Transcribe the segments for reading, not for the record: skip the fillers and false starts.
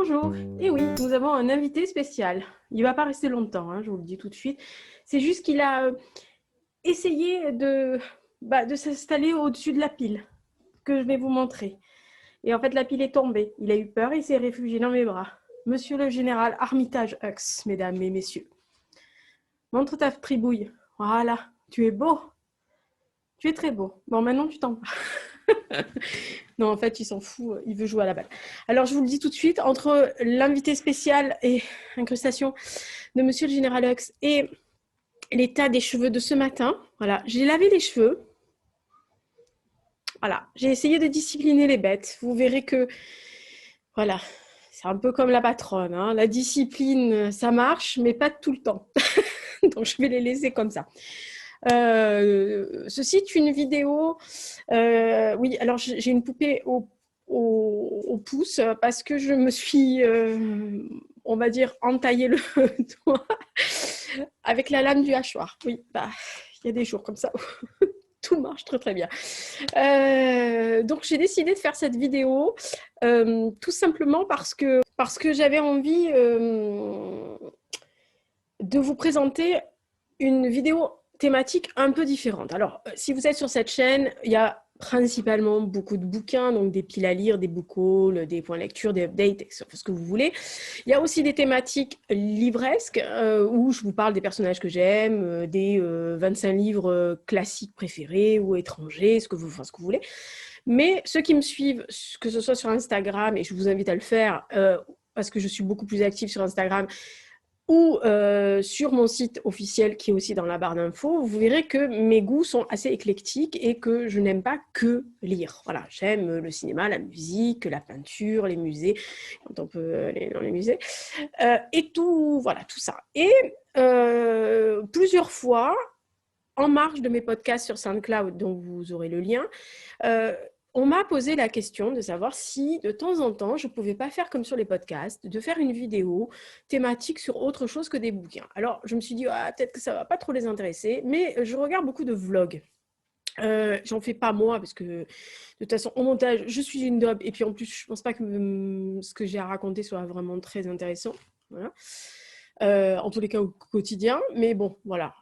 Bonjour. Et oui, nous avons un invité spécial. Il ne va pas rester longtemps, hein, je vous le dis tout de suite. C'est juste qu'il a essayé de s'installer au-dessus de la pile que je vais vous montrer. Et en fait, la pile est tombée. Il a eu peur et s'est réfugié dans mes bras. Monsieur le général Armitage Hux, mesdames et messieurs. Montre ta tribouille. Voilà, tu es beau. Tu es très beau. Bon, maintenant, tu t'en vas. Non, en fait, il s'en fout. Il veut jouer à la balle. Alors, je vous le dis tout de suite, entre l'invité spécial et incrustation de Monsieur le Général Hux et l'état des cheveux de ce matin, voilà, j'ai lavé les cheveux. Voilà, j'ai essayé de discipliner les bêtes. Vous verrez que, voilà, c'est un peu comme la patronne. Hein. La discipline, ça marche, mais pas tout le temps. Donc, je vais les laisser comme ça. Ceci est une vidéo. Oui, alors j'ai une poupée au pouce parce que je me suis, on va dire, entaillé le doigt avec la lame du hachoir. Oui, bah, il y a des jours comme ça où tout marche très très bien. Donc j'ai décidé de faire cette vidéo tout simplement parce que j'avais envie de vous présenter une vidéo thématique un peu différente. Alors, si vous êtes sur cette chaîne, il y a principalement beaucoup de bouquins, donc des piles à lire, des book hauls, des points lecture, des updates, ce que vous voulez. Il y a aussi des thématiques livresques où je vous parle des personnages que j'aime, des 25 livres classiques préférés ou étrangers, ce que vous voulez. Mais ceux qui me suivent, que ce soit sur Instagram, et je vous invite à le faire parce que je suis beaucoup plus active sur Instagram, ou sur mon site officiel qui est aussi dans la barre d'infos, vous verrez que mes goûts sont assez éclectiques et que je n'aime pas que lire. Voilà, j'aime le cinéma, la musique, la peinture, les musées, quand on peut aller dans les musées, et tout, voilà, tout ça. Et plusieurs fois, en marge de mes podcasts sur SoundCloud, dont vous aurez le lien, on m'a posé la question de savoir si, de temps en temps, je ne pouvais pas faire comme sur les podcasts, de faire une vidéo thématique sur autre chose que des bouquins. Alors, je me suis dit, ah, peut-être que ça ne va pas trop les intéresser, mais je regarde beaucoup de vlogs. J'en fais pas moi, parce que de toute façon, au montage, je suis une daube, et puis en plus, je pense pas que ce que j'ai à raconter soit vraiment très intéressant. Voilà. En tous les cas au quotidien, mais bon, voilà,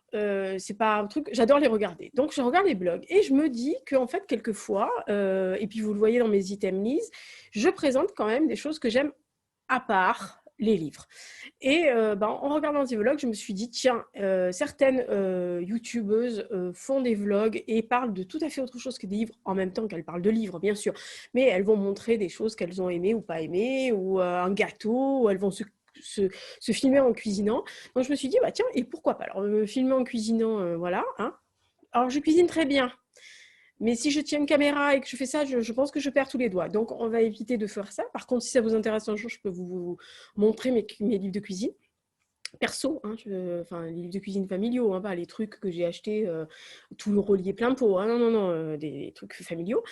c'est pas un truc, j'adore les regarder. Donc, je regarde les blogs et je me dis qu'en fait, quelquefois, et puis vous le voyez dans mes items list, je présente quand même des choses que j'aime à part les livres. Et en regardant ces vlogs, je me suis dit, tiens, certaines youtubeuses font des vlogs et parlent de tout à fait autre chose que des livres, en même temps qu'elles parlent de livres, bien sûr, mais elles vont montrer des choses qu'elles ont aimées ou pas aimées, ou un gâteau, ou elles vont se filmer en cuisinant. Donc je me suis dit, bah tiens, et pourquoi pas? Alors me filmer en cuisinant, voilà. Hein. Alors je cuisine très bien, mais si je tiens une caméra et que je fais ça, je pense que je perds tous les doigts. Donc on va éviter de faire ça. Par contre, si ça vous intéresse un jour, je peux vous montrer mes livres de cuisine. Perso, hein, les livres de cuisine familiaux, hein, pas les trucs que j'ai achetés tout le relié plein pot. Hein, non, des trucs familiaux.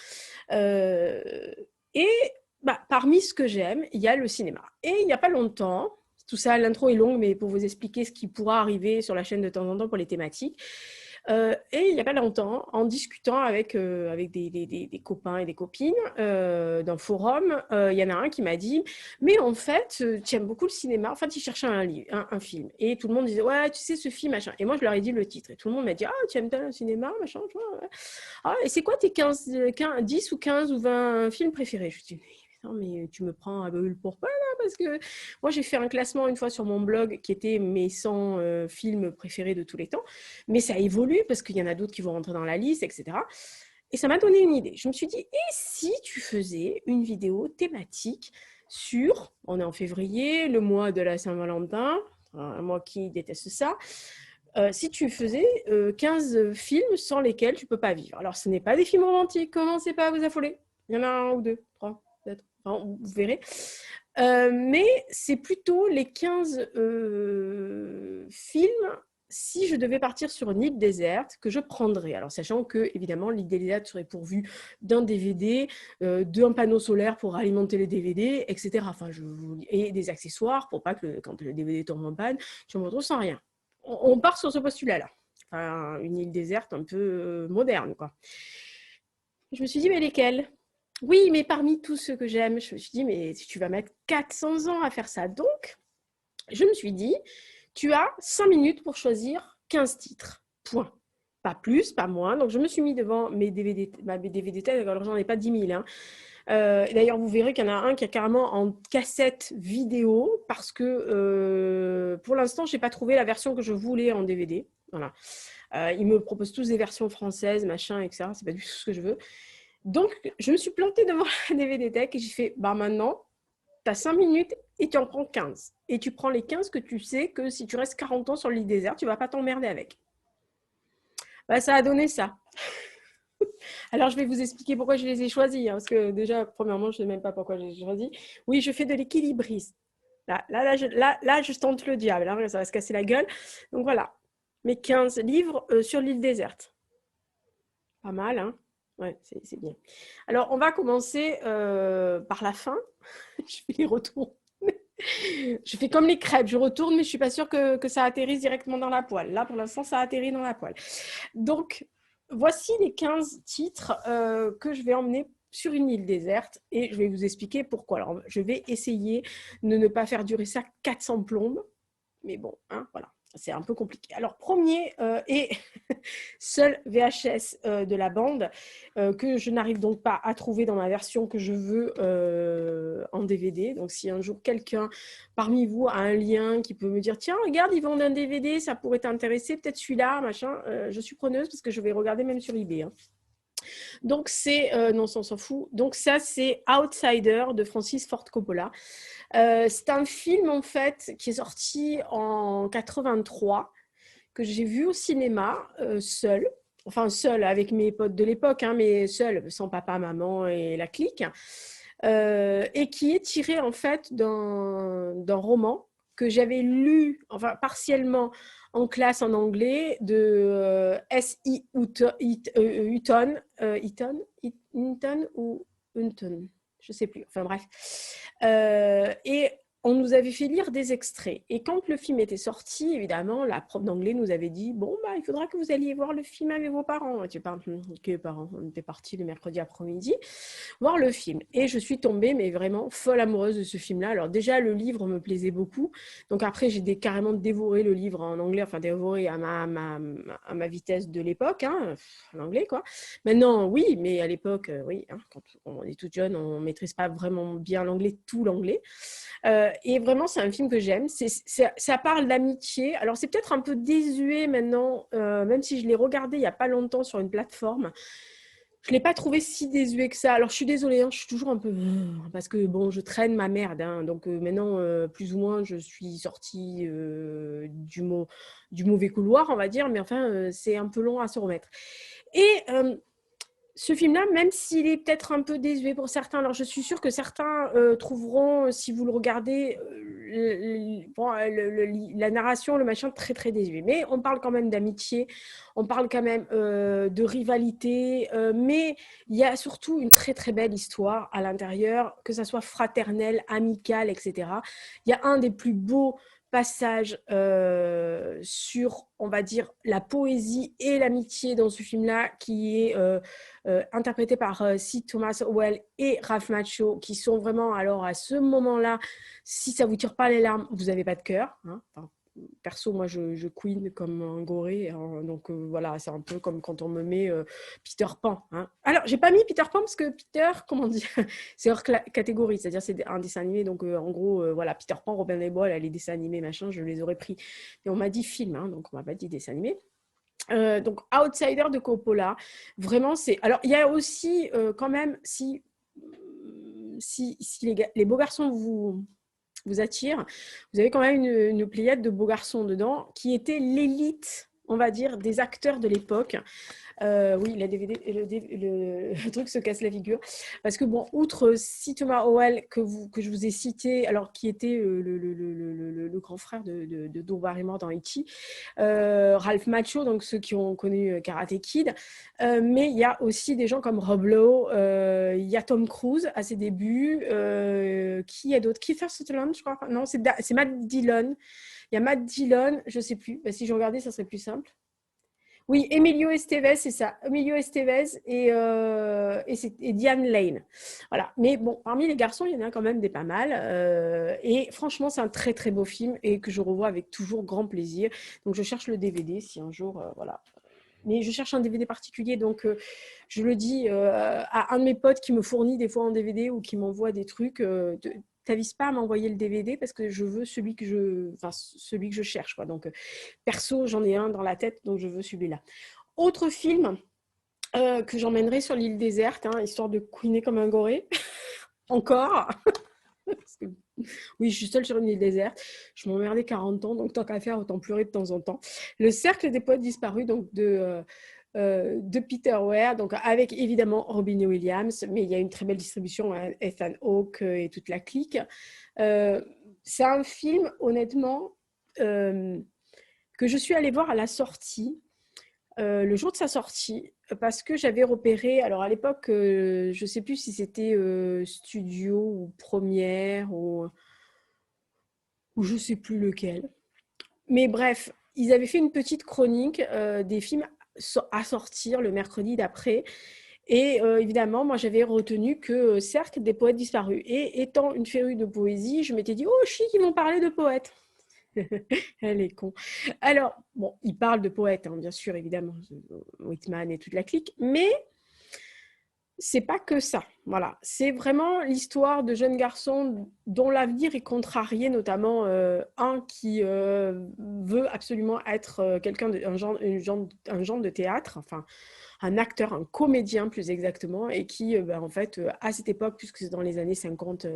Et parmi ce que j'aime, il y a le cinéma. Et il n'y a pas longtemps, tout ça, l'intro est longue, mais pour vous expliquer ce qui pourra arriver sur la chaîne de temps en temps pour les thématiques. Et il n'y a pas longtemps, en discutant avec des copains et des copines d'un forum, il y en a un qui m'a dit « Mais en fait, tu aimes beaucoup le cinéma. » En fait, il cherchait un film. Et tout le monde disait « Ouais, tu sais, ce film, machin. » Et moi, je leur ai dit le titre. Et tout le monde m'a dit « Ah, tu aimes bien le cinéma, machin, tu vois. Ouais. Ah, et c'est quoi tes 10 ou 15 ou 20 films préférés ?» Je dis « Non, mais tu me prends à brûle pour pas, là, parce que moi, j'ai fait un classement une fois sur mon blog qui était mes 100 films préférés de tous les temps, mais ça évolue parce qu'il y en a d'autres qui vont rentrer dans la liste, etc. Et ça m'a donné une idée. Je me suis dit, et si tu faisais une vidéo thématique sur, on est en février, le mois de la Saint-Valentin, moi qui déteste ça, si tu faisais 15 films sans lesquels tu ne peux pas vivre. Alors, ce n'est pas des films romantiques, commencez pas à vous affoler. Il y en a un ou deux, trois, peut-être. Enfin, vous verrez. Mais c'est plutôt les 15 films, si je devais partir sur une île déserte, que je prendrais. Alors, sachant que, évidemment, l'île déserte serait pourvue d'un DVD, d'un panneau solaire pour alimenter les DVD, etc. Enfin, et des accessoires pour pas que quand le DVD tombe en panne, tu me retrouves sans rien. On part sur ce postulat-là. Enfin, une île déserte un peu moderne, quoi. Je me suis dit, mais lesquels ? Oui, mais parmi tous ceux que j'aime, je me suis dit, mais tu vas mettre 400 ans à faire ça. Donc, je me suis dit, tu as 5 minutes pour choisir 15 titres. Point. Pas plus, pas moins. Donc, je me suis mis devant mes DVD, ma DVD tête. Alors, j'en ai pas 10 000. Hein. D'ailleurs, vous verrez qu'il y en a un qui est carrément en cassette vidéo parce que pour l'instant, je n'ai pas trouvé la version que je voulais en DVD. Voilà. Ils me proposent tous des versions françaises, machin, etc. C'est pas du tout ce que je veux. Donc, je me suis plantée devant la DVD Tech et j'ai fait, bah maintenant, tu as 5 minutes et tu en prends 15. Et tu prends les 15 que tu sais que si tu restes 40 ans sur l'île déserte, tu ne vas pas t'emmerder avec. Bah, ça a donné ça. Alors, je vais vous expliquer pourquoi je les ai choisis. Hein, parce que déjà, premièrement, je ne sais même pas pourquoi je les ai choisis. Oui, je fais de l'équilibrisme. Là, je tente le diable. Hein, ça va se casser la gueule. Donc, voilà. Mes 15 livres sur l'île déserte. Pas mal, hein? Ouais, c'est bien. Alors, on va commencer par la fin. Je fais les retours. Je fais comme les crêpes, je retourne, mais je ne suis pas sûre que ça atterrisse directement dans la poêle. Là, pour l'instant, ça atterrit dans la poêle. Donc, voici les 15 titres que je vais emmener sur une île déserte et je vais vous expliquer pourquoi. Alors, je vais essayer de ne pas faire durer ça 400 plombes, mais bon, hein, voilà. C'est un peu compliqué. Alors, premier et seul VHS de la bande que je n'arrive donc pas à trouver dans ma version que je veux en DVD. Donc, si un jour quelqu'un parmi vous a un lien qui peut me dire tiens, regarde, ils vendent un DVD, ça pourrait t'intéresser, peut-être celui-là, machin, je suis preneuse parce que je vais regarder même sur eBay. Hein. Donc, c'est. Non, ça, on s'en fout. Donc, ça, c'est Outsider de Francis Ford Coppola. C'est un film, en fait, qui est sorti en 83, que j'ai vu au cinéma, seul. Enfin, seul avec mes potes de l'époque, hein, mais seul, sans papa, maman et la clique. Et qui est tiré, en fait, d'un roman que j'avais lu, enfin, partiellement en classe en anglais, de S.I. Hinton ou Hunton, je ne sais plus, enfin bref. Et on nous avait fait lire des extraits. Et quand le film était sorti, évidemment, la prof d'anglais nous avait dit bon, bah, il faudra que vous alliez voir le film avec vos parents. Et tu parles, ok, parents, on était partis le mercredi après-midi voir le film. Et je suis tombée, mais vraiment folle amoureuse de ce film-là. Alors, déjà, le livre me plaisait beaucoup. Donc, après, j'ai carrément dévoré le livre en anglais, enfin, dévoré à ma vitesse de l'époque, hein, en anglais, quoi. Maintenant, oui, mais à l'époque, oui, hein, quand on est toute jeune, on ne maîtrise pas vraiment bien l'anglais, tout l'anglais. Et vraiment, c'est un film que j'aime. Ça parle d'amitié. Alors, c'est peut-être un peu désuet maintenant, même si je l'ai regardé il n'y a pas longtemps sur une plateforme. Je ne l'ai pas trouvé si désuet que ça. Alors, je suis désolée, hein, je suis toujours un peu... Parce que, bon, je traîne ma merde. Hein, donc, maintenant, plus ou moins, je suis sortie du mauvais couloir, on va dire. Mais enfin, c'est un peu long à se remettre. Et ce film-là, même s'il est peut-être un peu désuet pour certains, alors je suis sûre que certains trouveront, si vous le regardez, la narration, le machin, très très désuet. Mais on parle quand même d'amitié, on parle quand même de rivalité, mais il y a surtout une très très belle histoire à l'intérieur, que ça soit fraternelle, amicale, etc. Il y a un des plus beaux passage sur, on va dire, la poésie et l'amitié dans ce film-là, qui est interprété par C. Thomas Howell et Ralph Macchio, qui sont vraiment, alors à ce moment-là, si ça vous tire pas les larmes, vous n'avez pas de cœur. Hein. Enfin, perso, moi, je queen comme un goré. Hein, donc, voilà, c'est un peu comme quand on me met Peter Pan. Hein. Alors, j'ai pas mis Peter Pan parce que Peter, comment dire, c'est hors catégorie. C'est-à-dire, c'est un dessin animé. Donc, en gros, voilà, Peter Pan, Robin des Bois, les dessins animés, machin, je les aurais pris. Mais on m'a dit film, hein, donc on m'a pas dit dessin animé. Donc, Outsider de Coppola, vraiment, c'est... Alors, il y a aussi, quand même, si les beaux garçons vous attire, vous avez quand même une pléiade de beaux garçons dedans qui étaient l'élite, on va dire, des acteurs de l'époque. Oui, la DVD, le truc se casse la figure. Parce que, bon, outre C. Thomas Howell, que je vous ai cité, alors qui était le grand frère de Drew Barrymore dans E.T., Ralph Macchio, donc ceux qui ont connu Karate Kid, mais il y a aussi des gens comme Rob Lowe, il y a Tom Cruise à ses débuts, qui y a d'autres? Kiefer Sutherland, je crois. Non, c'est Matt Dillon. Il y a Matt Dillon, je ne sais plus. Bah, si je regardais, ça serait plus simple. Oui, Emilio Estevez, c'est ça. Emilio Estevez et Diane Lane. Voilà. Mais bon, parmi les garçons, il y en a quand même des pas mal. Et franchement, c'est un très très beau film et que je revois avec toujours grand plaisir. Donc je cherche le DVD si un jour, voilà. Mais je cherche un DVD particulier, donc je le dis à un de mes potes qui me fournit des fois en DVD ou qui m'envoie des trucs. T'avises pas à m'envoyer le DVD parce que je veux celui que je cherche, quoi. Donc perso, j'en ai un dans la tête, donc je veux celui-là. Autre film que j'emmènerai sur l'île déserte, hein, histoire de couiner comme un goré. Encore. Parce que, oui, je suis seule sur une île déserte. Je m'emmerdais 40 ans, donc tant qu'à faire, autant pleurer de temps en temps. Le cercle des poètes disparus, donc de Peter Weir, donc avec évidemment Robin Williams, mais il y a une très belle distribution, hein, Ethan Hawke et toute la clique. C'est un film, honnêtement, que je suis allée voir à la sortie, le jour de sa sortie, parce que j'avais repéré, alors à l'époque, je ne sais plus si c'était Studio ou Première ou je ne sais plus lequel. Mais bref, ils avaient fait une petite chronique des films à sortir le mercredi d'après. Et évidemment, moi, j'avais retenu que Cercle des poètes disparus. Et étant une férue de poésie, je m'étais dit, oh, chic, ils vont parler de poètes. Elle est con. Alors, bon, ils parlent de poètes, hein, bien sûr, évidemment, Whitman et toute la clique, mais c'est pas que ça. Voilà, c'est vraiment l'histoire de jeunes garçons dont l'avenir est contrarié, notamment un qui veut absolument être quelqu'un un genre de théâtre, enfin un acteur, un comédien plus exactement, et qui, en fait, à cette époque, puisque c'est dans les années 50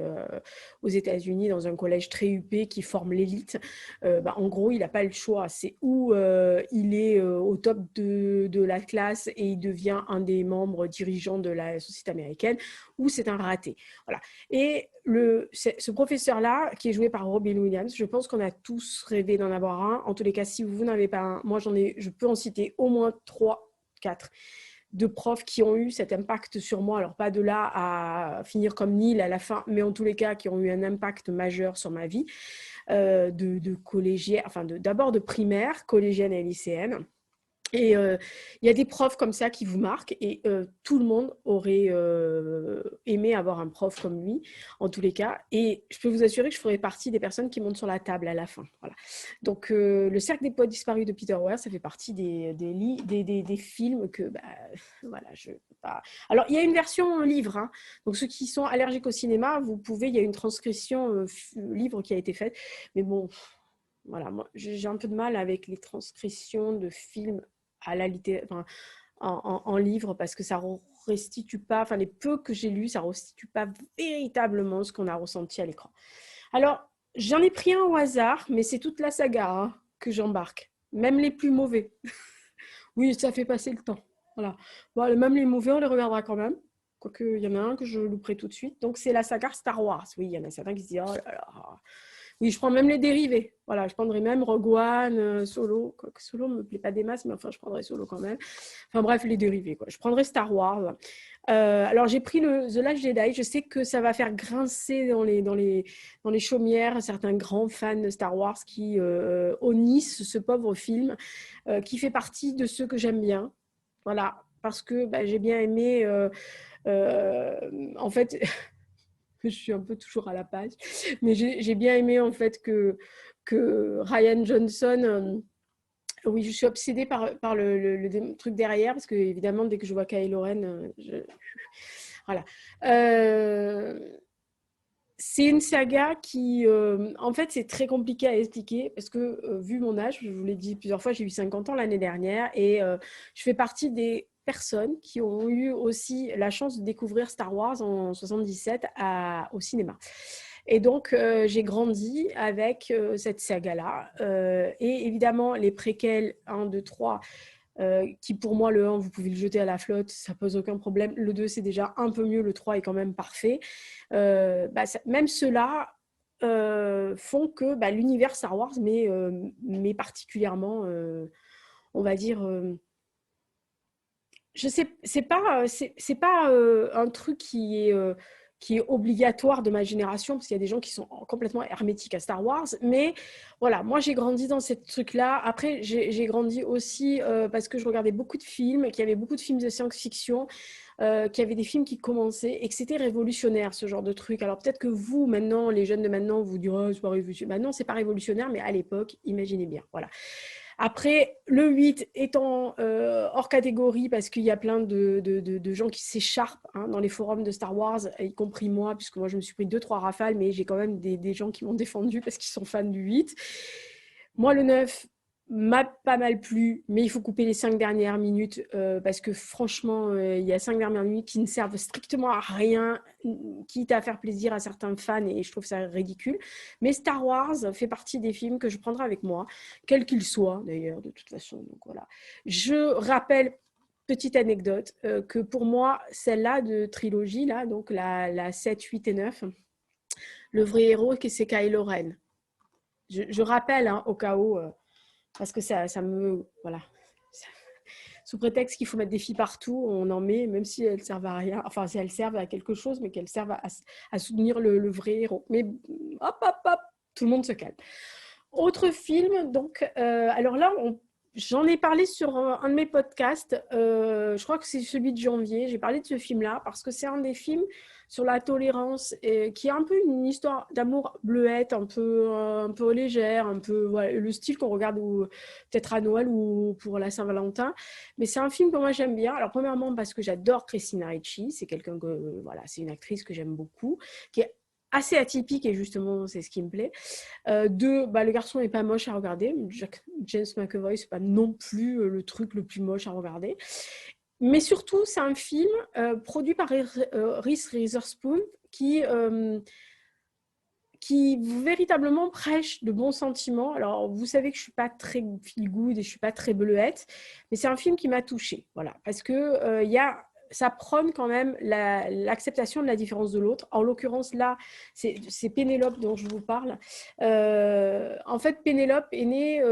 aux États-Unis, dans un collège très huppé qui forme l'élite, en gros, il n'a pas le choix. C'est où il est au top de la classe et il devient un des membres dirigeants de la société américaine, ou c'est un raté. Voilà. Et ce professeur-là, qui est joué par Robin Williams, je pense qu'on a tous rêvé d'en avoir un. En tous les cas, si vous n'avez pas un, moi je peux en citer au moins 3, 4 de profs qui ont eu cet impact sur moi. Alors, pas de là à finir comme Neil à la fin, mais en tous les cas, qui ont eu un impact majeur sur ma vie, de collégienne, enfin, d'abord de primaire, collégienne et lycéenne. Et il y a des profs comme ça qui vous marquent et tout le monde aurait aimé avoir un prof comme lui, en tous les cas. Et je peux vous assurer que je ferai partie des personnes qui montent sur la table à la fin. Voilà. Donc, le Cercle des poètes disparus de Peter Weir, ça fait partie des films que, voilà, je peux pas... Alors, il y a une version livre. Hein. Donc, ceux qui sont allergiques au cinéma, vous pouvez, il y a une transcription livre qui a été faite. Mais bon... Voilà, moi, j'ai un peu de mal avec les transcriptions de films à la enfin, en livre parce que ça restitue pas, enfin les peu que j'ai lus, ça restitue pas véritablement ce qu'on a ressenti à l'écran. Alors, j'en ai pris un au hasard, mais c'est toute la saga hein, que j'embarque, même les plus mauvais. Oui, ça fait passer le temps. Voilà. Bon, même les mauvais, on les regardera quand même. Quoique, il y en a un que je louperai tout de suite. Donc, c'est la saga Star Wars. Oui, il y en a certains qui se disent, oh là là. Oui, je prends même les dérivés. Voilà, je prendrai même Rogue One, Solo. Quoique Solo ne me plaît pas des masses, mais enfin, je prendrai Solo quand même. Enfin bref, les dérivés. Quoi. Je prendrai Star Wars. Alors, j'ai pris The Last Jedi. Je sais que ça va faire grincer dans les chaumières certains grands fans de Star Wars qui honnissent ce pauvre film, qui fait partie de ceux que j'aime bien. Voilà, parce que j'ai bien aimé... en fait... je suis un peu toujours à la page, mais j'ai bien aimé en fait que Ryan Johnson, oui, je suis obsédée par le truc derrière, parce que évidemment, dès que je vois Kylo Ren, voilà. C'est une saga qui, en fait, c'est très compliqué à expliquer parce que, vu mon âge, je vous l'ai dit plusieurs fois, j'ai eu 50 ans l'année dernière et je fais partie des personnes qui ont eu aussi la chance de découvrir Star Wars en 77 au cinéma. Et donc, j'ai grandi avec cette saga-là. Et évidemment, les préquels 1, 2, 3, qui pour moi, le 1, vous pouvez le jeter à la flotte, ça pose aucun problème. Le 2, c'est déjà un peu mieux. Le 3 est quand même parfait. Même ceux-là font que l'univers Star Wars mais particulièrement, on va dire, je sais, c'est pas un truc qui est obligatoire de ma génération, parce qu'il y a des gens qui sont complètement hermétiques à Star Wars. Mais voilà, moi, j'ai grandi dans ce truc-là. Après, j'ai grandi aussi parce que je regardais beaucoup de films, qu'il y avait beaucoup de films de science-fiction, qu'il y avait des films qui commençaient et que c'était révolutionnaire, ce genre de truc. Alors peut-être que vous, maintenant, les jeunes de maintenant, vous direz, oh, c'est pas révolutionnaire. Ben non, c'est pas révolutionnaire, mais à l'époque, imaginez bien. Voilà. Après, le 8 étant hors catégorie parce qu'il y a plein de gens qui s'écharpent dans les forums de Star Wars, y compris moi, puisque moi je me suis pris 2-3 rafales, mais j'ai quand même des gens qui m'ont défendu parce qu'ils sont fans du 8. Moi, le 9 m'a pas mal plu, mais il faut couper les 5 dernières minutes parce que franchement, il y a 5 dernières minutes qui ne servent strictement à rien, quitte à faire plaisir à certains fans et je trouve ça ridicule. Mais Star Wars fait partie des films que je prendrai avec moi, quels qu'ils soient d'ailleurs, de toute façon. Donc voilà. Je rappelle, petite anecdote, que pour moi, celle-là de trilogie, là, donc la 7, 8 et 9, le vrai héros, c'est Kylo Ren. Je rappelle au cas où, parce que ça me... Voilà. Sous prétexte qu'il faut mettre des filles partout, on en met, même si elles ne servent à rien. Enfin, si elles servent à quelque chose, mais qu'elles servent à soutenir le vrai héros. Mais hop, hop, hop, tout le monde se calme. Autre film, donc, alors là, j'en ai parlé sur un de mes podcasts. Je crois que c'est celui de janvier. J'ai parlé de ce film-là parce que c'est un des films sur la tolérance qui est un peu une histoire d'amour bleuette, un peu légère, un peu voilà, le style qu'on regarde peut-être à Noël ou pour la Saint-Valentin. Mais c'est un film que moi j'aime bien. Alors premièrement parce que j'adore Christina Ricci. C'est quelqu'un que voilà, c'est une actrice que j'aime beaucoup, qui est assez atypique et justement c'est ce qui me plaît. Deux, le garçon n'est pas moche à regarder. James McAvoy, c'est pas non plus le truc le plus moche à regarder. Mais surtout, c'est un film produit par Reese Witherspoon qui véritablement prêche de bons sentiments. Alors, vous savez que je ne suis pas très feel-good et je ne suis pas très bleuette, mais c'est un film qui m'a touchée. Voilà, parce que ça prône quand même l'acceptation de la différence de l'autre. En l'occurrence, là, c'est Pénélope dont je vous parle. En fait, Pénélope est née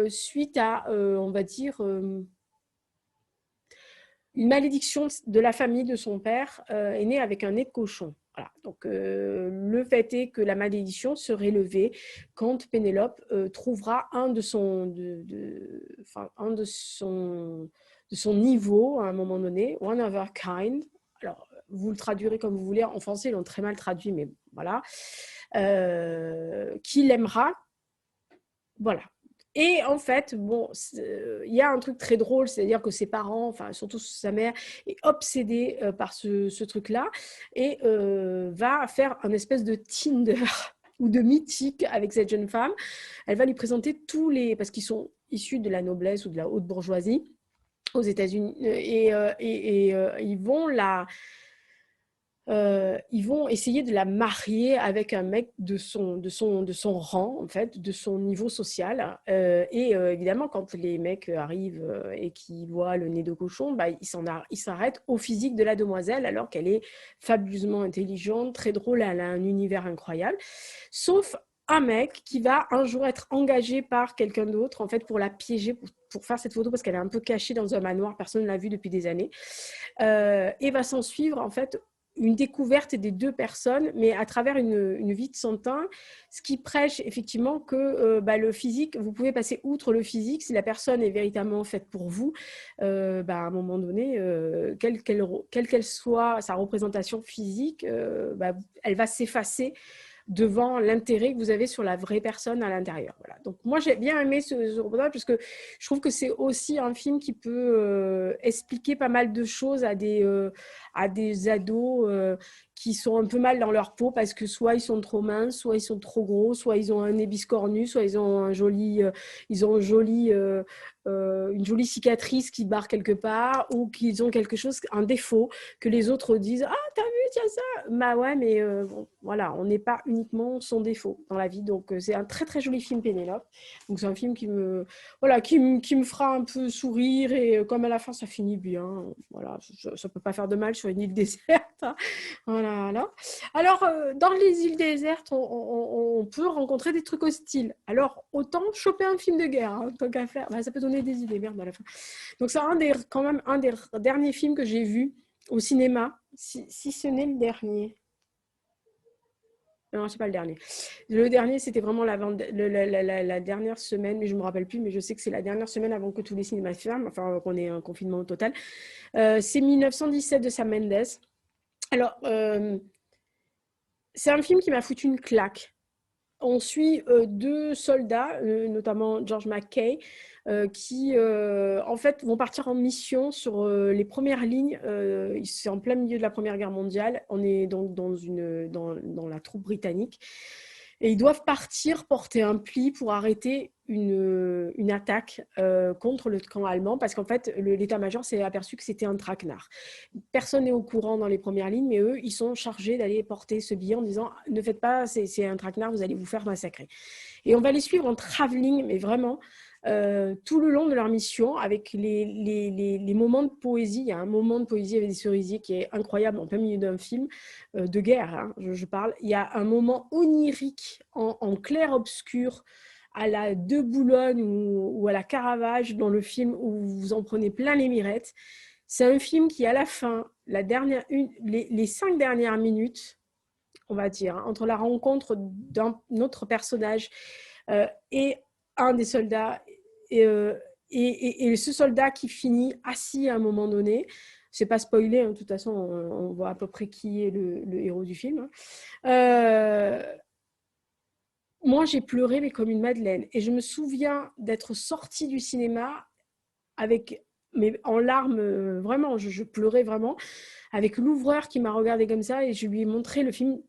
suite à, on va dire, une malédiction de la famille de son père est née avec un nez de cochon. Voilà. Donc, le fait est que la malédiction serait levée quand Pénélope trouvera un de son niveau à un moment donné, one of a kind. Alors, vous le traduirez comme vous voulez. En français, ils l'ont très mal traduit, mais voilà. Qui l'aimera. Voilà. Et en fait, bon, il y a un truc très drôle, c'est-à-dire que ses parents, enfin surtout sa mère, est obsédée par ce truc-là et va faire un espèce de Tinder ou de mythique avec cette jeune femme. Elle va lui présenter parce qu'ils sont issus de la noblesse ou de la haute bourgeoisie aux États-Unis et ils vont essayer de la marier avec un mec de son rang, en fait, de son niveau social. Évidemment, quand les mecs arrivent et qu'ils voient le nez de cochon, ils s'arrêtent au physique de la demoiselle, alors qu'elle est fabuleusement intelligente, très drôle, elle a un univers incroyable. Sauf un mec qui va un jour être engagé par quelqu'un d'autre, en fait, pour la piéger, pour faire cette photo, parce qu'elle est un peu cachée dans un manoir, personne ne l'a vue depuis des années. Et va s'en suivre, en fait, une découverte des deux personnes, mais à travers une vie de son temps, ce qui prêche effectivement que le physique, vous pouvez passer outre le physique, si la personne est véritablement faite pour vous, à un moment donné, quelle qu'elle soit sa représentation physique, elle va s'effacer devant l'intérêt que vous avez sur la vraie personne à l'intérieur. Voilà. Donc moi j'ai bien aimé ce reportage parce que je trouve que c'est aussi un film qui peut expliquer pas mal de choses à des ados qui sont un peu mal dans leur peau parce que soit ils sont trop minces, soit ils sont trop gros, soit ils ont un nez biscornu, soit ils ont une jolie cicatrice qui barre quelque part ou qu'ils ont quelque chose, un défaut que les autres disent « Ah, t'as vu, tiens ça !» Bah ouais, mais bon, voilà, on n'est pas uniquement son défaut dans la vie. Donc, c'est un très, très joli film, Pénélope. Donc, c'est un film qui me fera un peu sourire et comme à la fin, ça finit bien. Voilà, ça ne peut pas faire de mal sur une île déserte. Hein. Voilà. Alors, dans les îles désertes, on peut rencontrer des trucs hostiles. Alors, autant choper un film de guerre, hein, tant qu'à faire. Ça peut donner des idées, merde, à la fin. Donc, c'est quand même un des derniers films que j'ai vu au cinéma, si ce n'est le dernier. Non, c'est pas le dernier. Le dernier, c'était vraiment la dernière semaine, mais je me rappelle plus, mais je sais que c'est la dernière semaine avant que tous les cinémas ferment, enfin qu'on ait un confinement total. C'est 1917 de Sam Mendes. Alors, c'est un film qui m'a foutu une claque. On suit deux soldats, notamment George McKay, qui en fait vont partir en mission sur les premières lignes. C'est en plein milieu de la Première Guerre mondiale. On est donc dans la troupe britannique. Et ils doivent partir porter un pli pour arrêter une attaque contre le camp allemand, parce qu'en fait, l'état-major s'est aperçu que c'était un traquenard. Personne n'est au courant dans les premières lignes, mais eux, ils sont chargés d'aller porter ce billet en disant « Ne faites pas, c'est un traquenard, vous allez vous faire massacrer ». Et on va les suivre en travelling, mais vraiment, tout le long de leur mission, avec les moments de poésie. Il y a un moment de poésie avec des cerisiers qui est incroyable en plein milieu d'un film de guerre, hein, je parle. Il y a un moment onirique en clair-obscur à la De Boulogne ou à la Caravage dans le film où vous en prenez plein les mirettes. C'est un film qui, à la fin, les 5 dernières minutes, on va dire, hein, entre la rencontre d'un autre personnage et un des soldats, et ce soldat qui finit assis à un moment donné. C'est pas spoilé, hein, de toute façon, on voit à peu près qui est le héros du film. Moi, j'ai pleuré, mais comme une madeleine. Et je me souviens d'être sortie du cinéma mais en larmes, vraiment, je pleurais vraiment, avec l'ouvreur qui m'a regardé comme ça, et je lui ai montré le film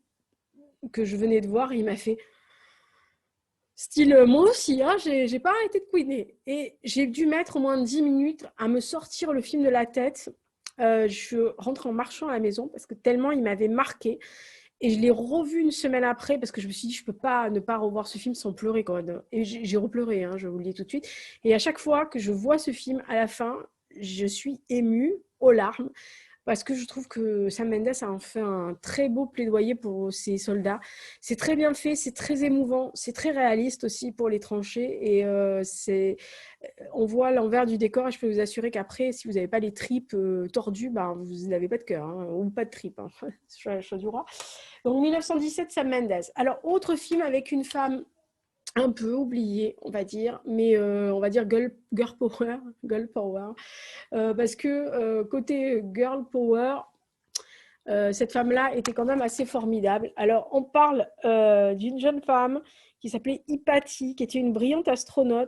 que je venais de voir, et il m'a fait style, moi aussi, hein, j'ai pas arrêté de couiner. Et j'ai dû mettre au moins 10 minutes à me sortir le film de la tête. Je rentre en marchant à la maison parce que tellement il m'avait marqué. Et je l'ai revu une semaine après parce que je me suis dit, je peux pas ne pas revoir ce film sans pleurer quand même. Et j'ai repleuré, hein, je vous le dis tout de suite. Et à chaque fois que je vois ce film, à la fin, je suis émue aux larmes parce que je trouve que Sam Mendes a fait un très beau plaidoyer pour ses soldats. C'est très bien fait, c'est très émouvant, c'est très réaliste aussi pour les tranchées. Et on voit l'envers du décor, et je peux vous assurer qu'après, si vous n'avez pas les tripes tordues, ben, vous n'avez pas de cœur, hein, ou pas de tripes, hein. Choix du roi. Donc 1917, Sam Mendes. Alors, autre film avec une femme un peu oubliée, on va dire, mais on va dire girl power, parce que côté girl power, cette femme-là était quand même assez formidable. Alors, on parle d'une jeune femme qui s'appelait Hypatie, qui était une brillante astronome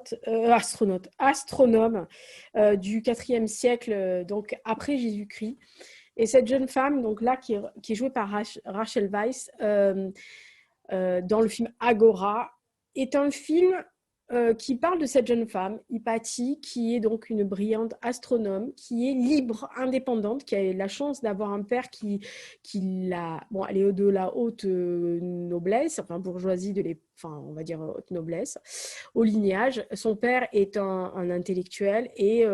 du IVe siècle, donc après Jésus-Christ. Et cette jeune femme, donc là, qui est jouée par Rachel Weisz dans le film Agora, est un film qui parle de cette jeune femme, Hypatie, qui est donc une brillante astronome, qui est libre, indépendante, qui a la chance d'avoir un père qui bon, elle est de la haute noblesse, enfin bourgeoisie enfin, on va dire haute noblesse, au lignage. Son père est un intellectuel et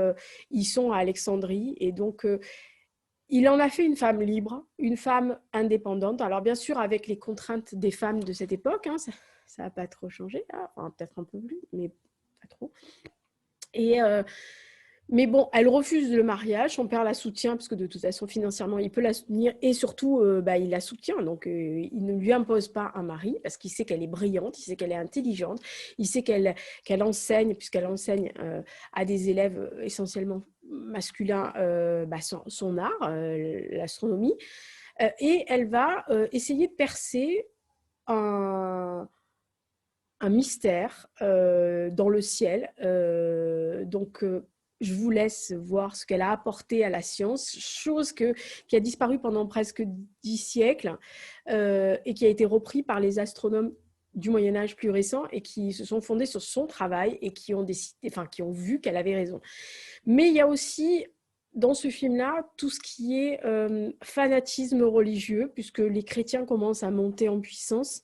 ils sont à Alexandrie, et donc il en a fait une femme libre, une femme indépendante. Alors bien sûr, avec les contraintes des femmes de cette époque, hein, ça n'a pas trop changé, hein. Enfin, peut-être un peu plus, mais pas trop. Mais bon, elle refuse le mariage, son père la soutient, parce que de toute façon, financièrement, il peut la soutenir, et surtout, il la soutient. Donc, il ne lui impose pas un mari, parce qu'il sait qu'elle est brillante, il sait qu'elle est intelligente, il sait qu'elle enseigne, puisqu'elle enseigne à des élèves essentiellement masculins son art, l'astronomie, et elle va essayer de percer un mystère dans le ciel. Donc, je vous laisse voir ce qu'elle a apporté à la science, chose qui a disparu pendant presque 10 siècles et qui a été repris par les astronomes du Moyen-Âge plus récent, et qui se sont fondés sur son travail et qui ont vu qu'elle avait raison. Mais il y a aussi dans ce film-là tout ce qui est fanatisme religieux, puisque les chrétiens commencent à monter en puissance.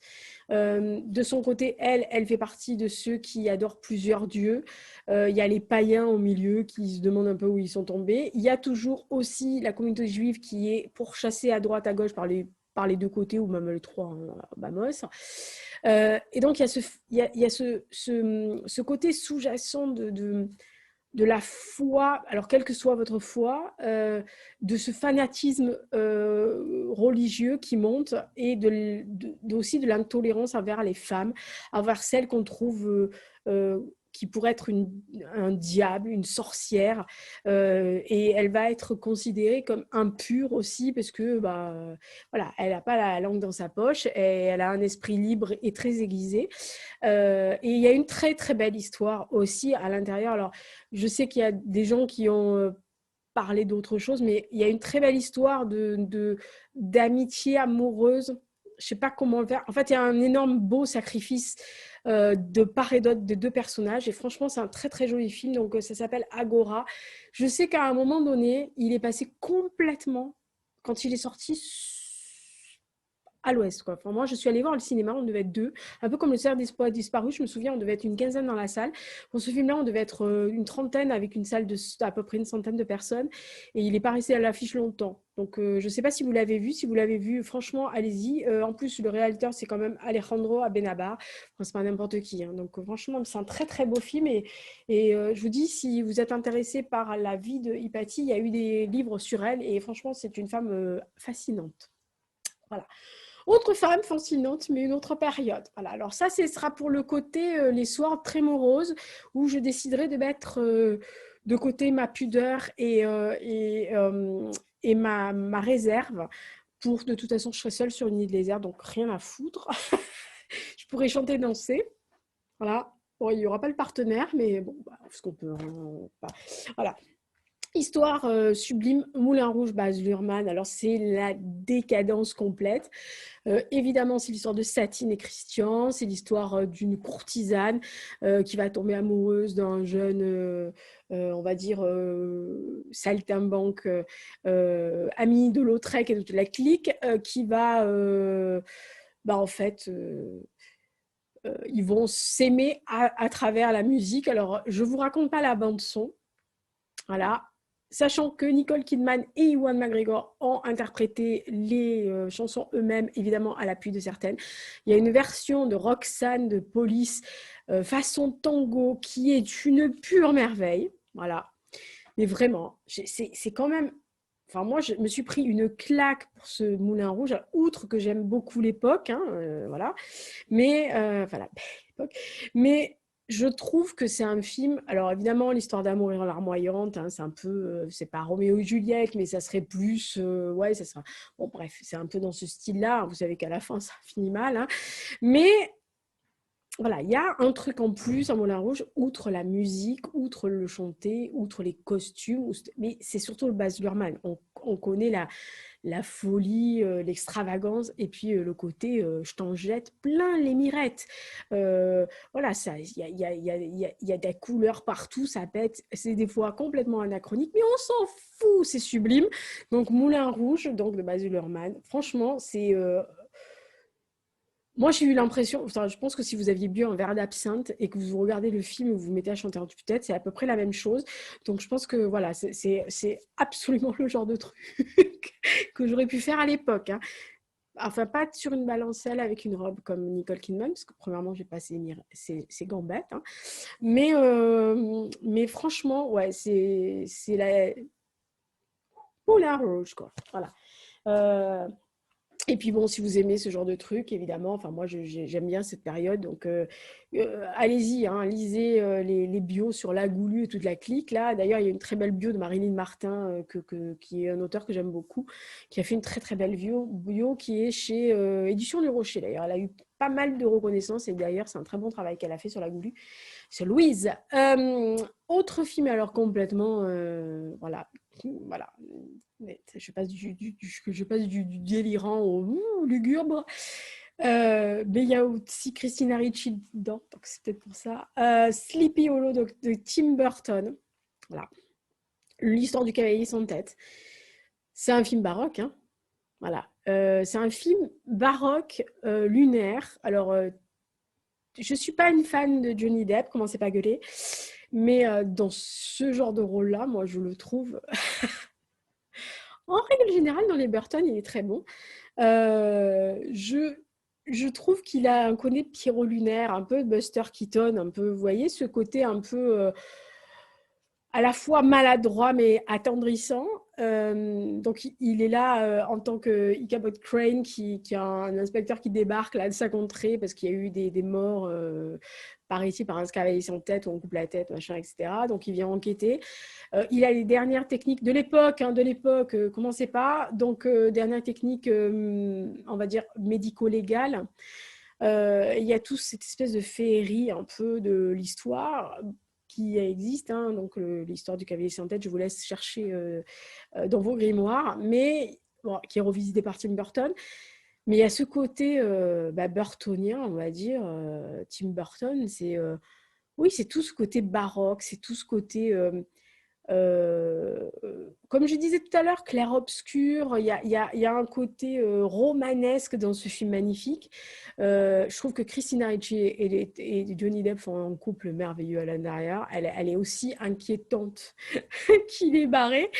De son côté, elle fait partie de ceux qui adorent plusieurs dieux. Il y a les païens au milieu qui se demandent un peu où ils sont tombés. Il y a toujours aussi la communauté juive qui est pourchassée à droite, à gauche par les deux côtés, ou même les trois, hein, Bamos. Et donc, il y a ce côté sous-jacent de la foi, alors quelle que soit votre foi, de ce fanatisme religieux qui monte et aussi de l'intolérance envers les femmes, envers celles qu'on trouve qui pourrait être un diable, une sorcière, et elle va être considérée comme impure aussi parce que voilà, elle n'a pas la langue dans sa poche et elle a un esprit libre et très aiguisé. Et il y a une très très belle histoire aussi à l'intérieur. Alors, je sais qu'il y a des gens qui ont parlé d'autre chose, mais il y a une très belle histoire d'amitié amoureuse. Je ne sais pas comment le faire. En fait, il y a un énorme beau sacrifice de part et d'autre des deux personnages. Et franchement, c'est un très très joli film. Donc, ça s'appelle Agora. Je sais qu'à un moment donné, il est passé complètement, quand il est sorti, à l'ouest, quoi. Enfin, moi, je suis allée voir le cinéma, on devait être deux, un peu comme le cerf disparu, je me souviens, on devait être une quinzaine dans la salle. Pour ce film-là, on devait être une trentaine avec une salle de à peu près une centaine de personnes, et il n'est pas resté à l'affiche longtemps. Donc, je ne sais pas si vous l'avez vu. Si vous l'avez vu, franchement, allez-y. En plus, le réalisateur, c'est quand même Alejandro Amenábar. Enfin, c'est pas n'importe qui, hein. Donc, franchement, c'est un très, très beau film. Et je vous dis, si vous êtes intéressé par la vie de Hypatie, il y a eu des livres sur elle. Et franchement, c'est une femme fascinante. Voilà. Autre femme fascinante, mais une autre période. Voilà. Alors ça, ce sera pour le côté les soirs très moroses, où je déciderai de mettre de côté ma pudeur et ma réserve. Pour, de toute façon, je serai seule sur une île déserte, donc rien à foutre. Je pourrais chanter et danser. Voilà. Bon, il n'y aura pas le partenaire, mais bon, ce qu'on peut. Voilà. Histoire sublime, Moulin Rouge, Baz Luhrmann. Alors, c'est la décadence complète. Évidemment, c'est l'histoire de Satine et Christian. C'est l'histoire d'une courtisane qui va tomber amoureuse d'un jeune, on va dire, saltimbanque, ami de Lautrec et de toute la clique, qui va, en fait, ils vont s'aimer à travers la musique. Alors, je ne vous raconte pas la bande-son. Voilà. Sachant que Nicole Kidman et Ewan McGregor ont interprété les chansons eux-mêmes, évidemment à l'appui de certaines. Il y a une version de Roxane de Police façon tango qui est une pure merveille. Voilà. Mais vraiment, c'est quand même... Enfin, moi, je me suis pris une claque pour ce Moulin Rouge, outre que j'aime beaucoup l'époque, hein, voilà. Mais, voilà, l'époque. Mais je trouve que c'est un film. Alors évidemment, l'histoire d'amour est larmoyante, hein, c'est un peu, c'est pas Roméo et Juliette, mais ça serait plus, ouais, ça sera. Bon, bref, c'est un peu dans ce style-là. Vous savez qu'à la fin, ça finit mal, hein. Mais voilà, il y a un truc en plus à Moulin Rouge, outre la musique, outre le chanter, outre les costumes, mais c'est surtout le Baz Luhrmann. On connaît la folie, l'extravagance, et puis le côté je t'en jette plein les mirettes. Voilà, il y a des couleurs partout, ça pète, c'est des fois complètement anachronique, mais on s'en fout, c'est sublime. Donc Moulin Rouge, donc de Baz Luhrmann, franchement, c'est... moi, j'ai eu l'impression, enfin, je pense que si vous aviez bu un verre d'absinthe et que vous regardez le film et vous vous mettez à chanter en tue-tête, c'est à peu près la même chose. Donc, je pense que voilà, c'est absolument le genre de truc que j'aurais pu faire à l'époque, hein. Enfin, pas sur une balancelle avec une robe comme Nicole Kidman, parce que premièrement, j'ai pas ses gambettes, hein. Mais franchement, ouais, c'est la Moulin Rouge, quoi. Voilà. Et puis bon, si vous aimez ce genre de truc, évidemment, enfin moi j'aime bien cette période, donc allez-y, hein, lisez les bios sur La Goulue et toute la clique. Là, d'ailleurs, il y a une très belle bio de Marilyn Martin, qui est un auteur que j'aime beaucoup, qui a fait une très très belle bio qui est chez Édition du Rocher. D'ailleurs, elle a eu pas mal de reconnaissance et d'ailleurs, c'est un très bon travail qu'elle a fait sur La Goulue. C'est Louise. Autre film alors complètement, voilà, voilà. Je passe du délirant au lugubre. Mais il y a aussi Christina Ricci dedans, donc c'est peut-être pour ça. Sleepy Hollow de Tim Burton. Voilà. L'histoire du cavalier sans tête. C'est un film baroque, hein. Voilà. C'est un film baroque, lunaire. Alors, je ne suis pas une fan de Johnny Depp, commencez pas à gueuler. Mais dans ce genre de rôle-là, moi, je le trouve... En règle générale, dans les Burton, il est très bon. Je trouve qu'il a un côté Pierrot lunaire, un peu Buster Keaton, un peu, vous voyez, ce côté un peu à la fois maladroit mais attendrissant. Donc il est là en tant que Ichabod Crane, qui est un inspecteur qui débarque là de sa contrée parce qu'il y a eu des morts par ici, par un cavalier sans tête où on coupe la tête, machin, etc. Donc il vient enquêter. Il a les dernières techniques de l'époque, commencez pas. Donc dernières techniques, on va dire médico-légales. Il y a toute cette espèce de féerie un peu de l'histoire qui existe, hein, donc l'histoire du cavalier sans tête, je vous laisse chercher dans vos grimoires, mais bon, qui est revisité par Tim Burton. Mais il y a ce côté burtonien, on va dire. Tim Burton, oui, c'est tout ce côté baroque, c'est tout ce côté comme je disais tout à l'heure, clair-obscur, il y a un côté romanesque dans ce film magnifique. Je trouve que Christina Ricci et Johnny Depp font un couple merveilleux à l'intérieur. Elle est aussi inquiétante qu'il est barré.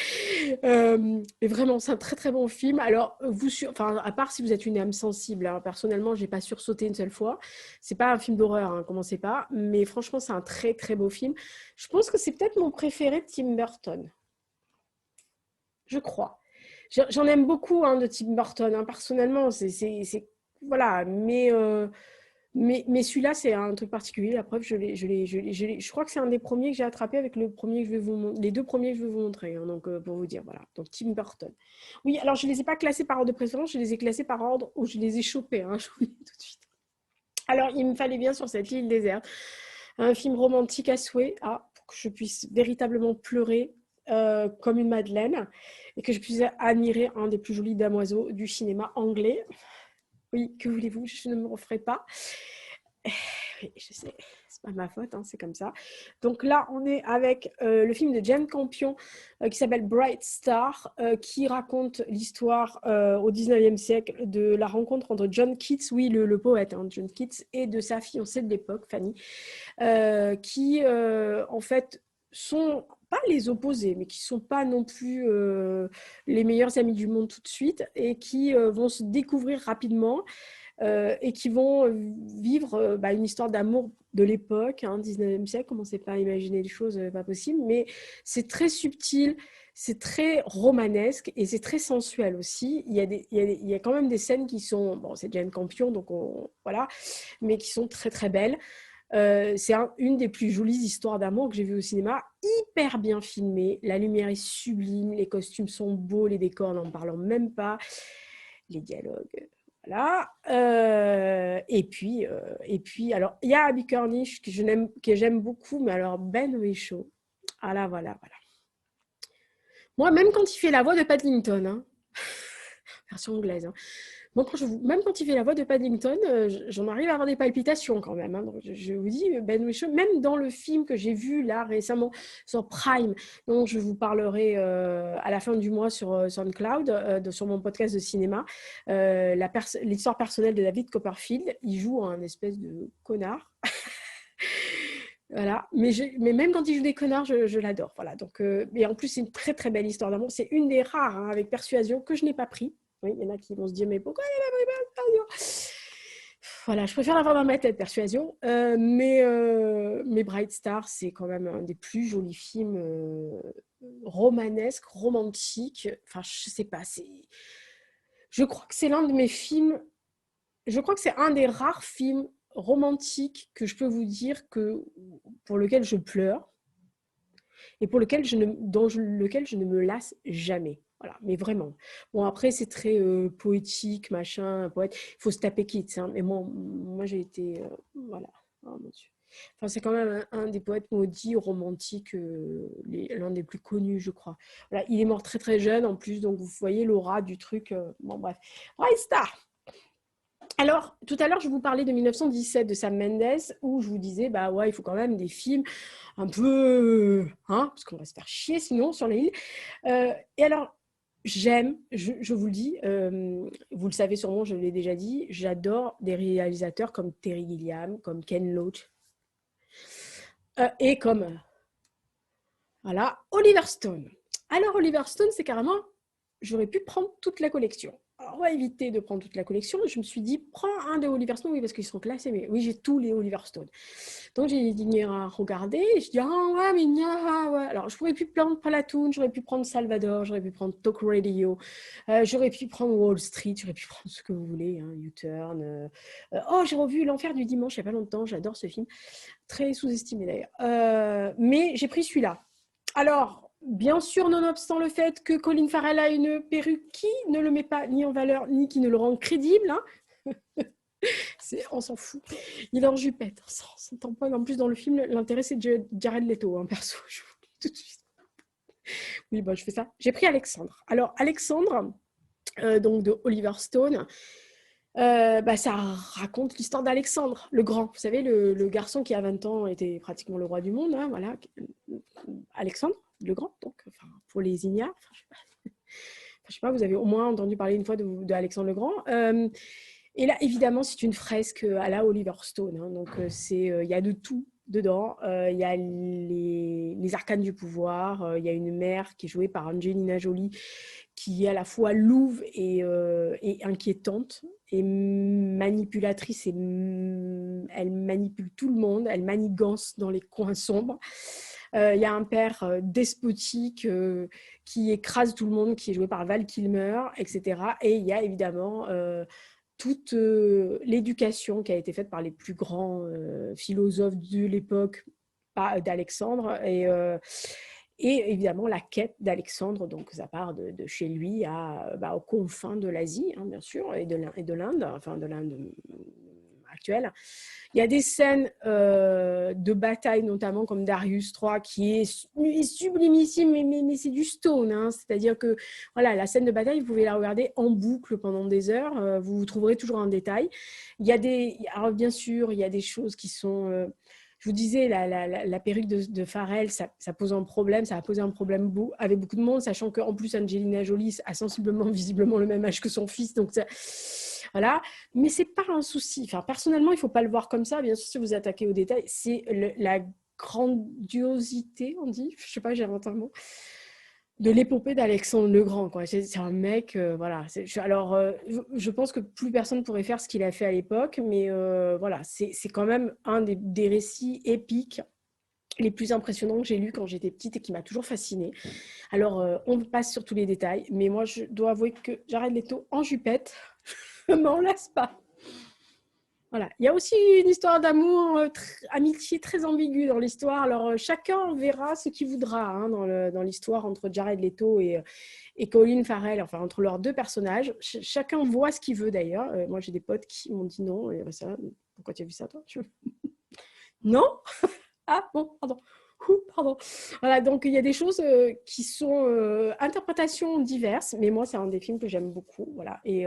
Mais vraiment, c'est un très très bon film. Alors, à part si vous êtes une âme sensible, hein, personnellement, je n'ai pas sursauté une seule fois. C'est pas un film d'horreur, hein, commencez pas. Mais franchement, c'est un très très beau film. Je pense que c'est peut-être mon préféré de Tim Burton. Je crois. J'en aime beaucoup hein, de Tim Burton, hein, personnellement. Voilà, mais celui-là, c'est un truc particulier. La preuve, je crois que c'est un des premiers que j'ai attrapé avec les deux premiers que je vais vous montrer. Hein, donc, pour vous dire, voilà. Donc, Tim Burton. Oui, alors, je ne les ai pas classés par ordre de préférence, je les ai classés par ordre où je les ai chopés. Hein, je vous le dis tout de suite. Alors, il me fallait bien sur cette île déserte un film romantique à souhait, pour que je puisse véritablement pleurer comme une madeleine et que je puisse admirer un des plus jolis damoiseaux du cinéma anglais. Oui, que voulez-vous, je ne me referai pas. Oui, je sais, c'est pas ma faute, hein, c'est comme ça. Donc là, on est avec le film de Jane Campion qui s'appelle Bright Star, qui raconte l'histoire au 19e siècle de la rencontre entre John Keats, oui, le poète, hein, John Keats, et de sa fiancée de l'époque, Fanny, qui en fait sont pas les opposés, mais qui sont pas non plus les meilleurs amis du monde tout de suite et qui vont se découvrir rapidement et qui vont vivre une histoire d'amour de l'époque, hein, 19e siècle, commencez pas à imaginer des choses pas possibles, mais c'est très subtil, c'est très romanesque et c'est très sensuel aussi. Il y a quand même des scènes qui sont, bon, c'est Jane Campion, donc voilà, mais qui sont très très belles. C'est une des plus jolies histoires d'amour que j'ai vues au cinéma, hyper bien filmée, la lumière est sublime, les costumes sont beaux, les décors n'en parlons même pas, les dialogues, voilà. Et puis, alors, il y a Abby Cornish que j'aime beaucoup, mais alors Ben Whishaw, ah là, voilà. Moi, même quand il fait la voix de Paddington, hein, version anglaise, hein, moi, même quand il fait la voix de Paddington, j'en arrive à avoir des palpitations quand même. Hein. Donc, je vous dis, Ben Whishaw, même dans le film que j'ai vu là récemment sur Prime, dont je vous parlerai à la fin du mois sur SoundCloud, sur mon podcast de cinéma, l'histoire personnelle de David Copperfield, il joue un espèce de connard. Voilà, mais même quand il joue des connards, je l'adore. Voilà, donc, et en plus, c'est une très très belle histoire d'amour. C'est une des rares hein, avec Persuasion que je n'ai pas pris. Oui, il y en a qui vont se dire, mais pourquoi il n'a pas pris Persuasion? Voilà, je préfère l'avoir dans ma tête, Persuasion. Mais Bright Star, c'est quand même un des plus jolis films romanesques, romantiques. Enfin, je sais pas, je crois que c'est l'un de mes films. Je crois que c'est un des rares films romantiques que je peux vous dire pour lequel je pleure et lequel je ne me lasse jamais. Voilà, mais vraiment. Bon, après, c'est très poétique, machin, poète. Il faut se taper Keats, hein. Mais moi j'ai été... voilà. Oh, mon Dieu. Enfin, c'est quand même un des poètes maudits, romantiques, l'un des plus connus, je crois. Voilà, il est mort très très jeune en plus, donc vous voyez l'aura du truc. Bon, bref. Bright Star. Alors, tout à l'heure, je vous parlais de 1917 de Sam Mendes, où je vous disais, bah ouais, il faut quand même des films un peu, hein, parce qu'on va se faire chier sinon sur l'île. Et alors, je vous le dis, vous le savez sûrement, je l'ai déjà dit, j'adore des réalisateurs comme Terry Gilliam, comme Ken Loach, et comme, voilà, Oliver Stone. Alors, Oliver Stone, c'est carrément, j'aurais pu prendre toute la collection. on va éviter de prendre toute la collection. Je me suis dit, prends un des Oliver Stone, oui, parce qu'ils sont classés. Mais oui, j'ai tous les Oliver Stone. Donc, j'ai dit à regarder. Et je dis, ah ouais, mais ouais. Alors, je pourrais pu prendre Platoon, j'aurais pu prendre Salvador, j'aurais pu prendre Talk Radio, j'aurais pu prendre Wall Street, j'aurais pu prendre ce que vous voulez, hein, U-Turn. Oh, j'ai revu L'Enfer du Dimanche il n'y a pas longtemps, j'adore ce film. Très sous-estimé d'ailleurs. Mais j'ai pris celui-là. Alors, bien sûr, nonobstant le fait que Colin Farrell a une perruque qui ne le met pas ni en valeur, ni qui ne le rend crédible, hein. On s'en fout. Il est en jupette, sans tamponne. En plus, dans le film, l'intérêt, c'est Jared Leto, hein, perso. Je vous le dis tout de suite. Oui, bon, je fais ça. J'ai pris Alexandre. Alors, Alexandre, donc de Oliver Stone, ça raconte l'histoire d'Alexandre, le grand. Vous savez, le garçon qui, à 20 ans, était pratiquement le roi du monde. Hein, voilà. Alexandre, le grand, donc, enfin, pour les ignares. Je sais pas, vous avez au moins entendu parler une fois d'Alexandre le Grand. Et là, évidemment, c'est une fresque à la Oliver Stone. Hein, donc, il y a de tout dedans. Il y a les arcanes du pouvoir. Il y a une mère qui est jouée par Angelina Jolie, qui est à la fois louve et inquiétante et manipulatrice. Elle manipule tout le monde. Elle manigance dans les coins sombres. Il y a un père despotique qui écrase tout le monde, qui est joué par Val Kilmer, etc. Et il y a évidemment toute l'éducation qui a été faite par les plus grands philosophes de l'époque d'Alexandre et évidemment la quête d'Alexandre, donc ça part de chez lui aux confins de l'Asie, hein, bien sûr, et de l'Inde, enfin de l'Inde actuelle. Il y a des scènes de bataille, notamment comme Darius III, qui est sublimissime, mais c'est du Stone. Hein. C'est-à-dire que voilà, la scène de bataille, vous pouvez la regarder en boucle pendant des heures. Vous trouverez toujours un détail. Alors, bien sûr, il y a des choses qui sont... je vous disais, la perruque de Farrell, ça pose un problème. Ça a posé un problème avec beaucoup de monde, sachant qu'en plus, Angelina Jolie a sensiblement, visiblement le même âge que son fils. Donc, voilà. Mais ce n'est pas un souci. Enfin, personnellement, il ne faut pas le voir comme ça. Bien sûr, si vous attaquez au détail, c'est la grandiosité, on dit, je ne sais pas, j'ai inventé un mot, de l'épopée d'Alexandre le Grand. Quoi. C'est un mec, voilà. Alors, je pense que plus personne pourrait faire ce qu'il a fait à l'époque, mais voilà, c'est quand même un des récits épiques les plus impressionnants que j'ai lus quand j'étais petite et qui m'a toujours fascinée. Alors, on passe sur tous les détails, mais moi, je dois avouer que Jared Leto en jupette, je ne m'en lasse pas. Voilà. Il y a aussi une histoire d'amour, amitié très ambiguë dans l'histoire. Alors, chacun verra ce qu'il voudra hein, dans l'histoire entre Jared Leto et Colin Farrell, enfin, entre leurs deux personnages. Chacun voit ce qu'il veut, d'ailleurs. Moi, j'ai des potes qui m'ont dit non. Et ça, pourquoi tu as vu ça, toi Non. Ah, bon, pardon. Pardon. Voilà, donc il y a des choses qui sont interprétations diverses, mais moi, c'est un des films que j'aime beaucoup. Voilà. Et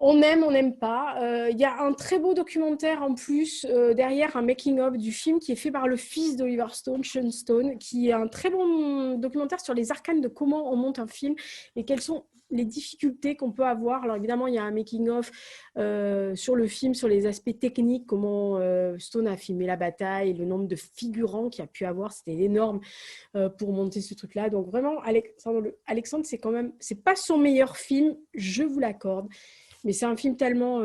on aime, on n'aime pas. Il y a un très beau documentaire en plus derrière un making-of du film qui est fait par le fils d'Oliver Stone, Sean Stone, qui est un très bon documentaire sur les arcanes de comment on monte un film et quelles sont les difficultés qu'on peut avoir. Alors évidemment, il y a un making-of sur le film, sur les aspects techniques, comment Stone a filmé la bataille, le nombre de figurants qu'il a pu avoir, c'était énorme pour monter ce truc-là. Donc vraiment, Alexandre, c'est quand même, c'est pas son meilleur film, je vous l'accorde. Mais c'est un film tellement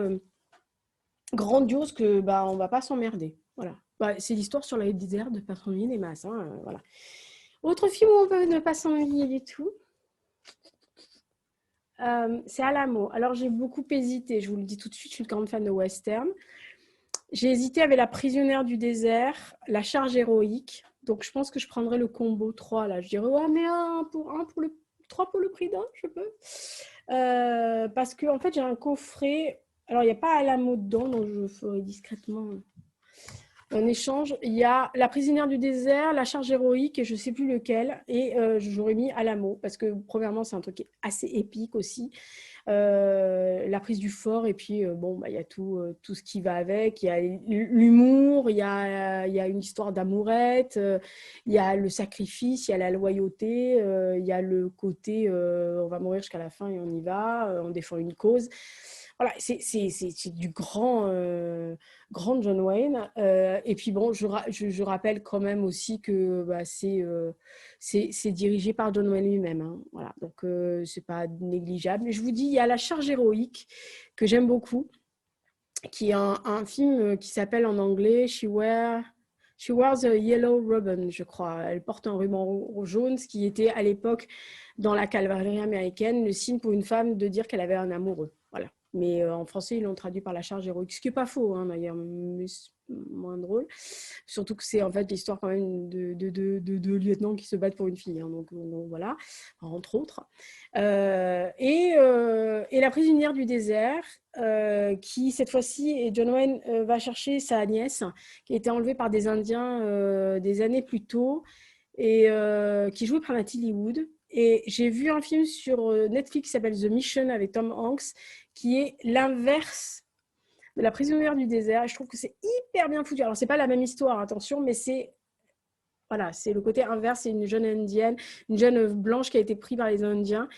grandiose que on va pas s'emmerder. Voilà. C'est l'histoire sur la désert de Patronine et Masse. Hein, voilà. Autre film où on peut ne pas s'ennuyer du tout, c'est Alamo. Alors j'ai beaucoup hésité, je vous le dis tout de suite, je suis une grande fan de western. J'ai hésité avec La prisonnière du désert, La charge héroïque. Donc je pense que je prendrais le combo 3 là. Je dirais ouais mais 3 pour le prix d'un, je peux. Parce que en fait j'ai un coffret. Alors il n'y a pas Alamo dedans, donc je ferai discrètement un échange. Il y a La prisonnière du désert, La charge héroïque et je ne sais plus lequel. Et j'aurais mis Alamo parce que premièrement c'est un truc assez épique aussi. La prise du fort et puis il y a tout ce qui va avec, il y a l'humour, il y a une histoire d'amourette, il y a le sacrifice, il y a la loyauté, il y a le côté on va mourir jusqu'à la fin et on y va, on défend une cause. voilà, c'est du grand John Wayne. Et puis bon, je rappelle quand même aussi que bah, c'est dirigé par John Wayne lui-même, hein. Voilà, donc c'est pas négligeable. Et je vous dis, il y a La Charge héroïque que j'aime beaucoup, qui est un film qui s'appelle en anglais She Wears a Yellow Ribbon, je crois. Elle porte un ruban jaune, ce qui était à l'époque dans la cavalerie américaine le signe pour une femme de dire qu'elle avait un amoureux. Voilà. Mais en français, ils l'ont traduit par La Charge héroïque, ce qui n'est pas faux, hein, d'ailleurs, mais moins drôle. Surtout que c'est en fait l'histoire quand même de deux lieutenants qui se battent pour une fille, hein, donc voilà, entre autres. Et La prisonnière du désert, qui cette fois-ci, et John Wayne va chercher sa nièce, qui a été enlevée par des Indiens des années plus tôt, et qui est jouée par Natalie Wood. Et j'ai vu un film sur Netflix qui s'appelle The Mission avec Tom Hanks, qui est l'inverse de La prisonnière du désert. Et je trouve que c'est hyper bien foutu. Alors, c'est pas la même histoire, attention, mais c'est voilà, c'est le côté inverse. C'est une jeune indienne, une jeune blanche qui a été prise par les Indiens,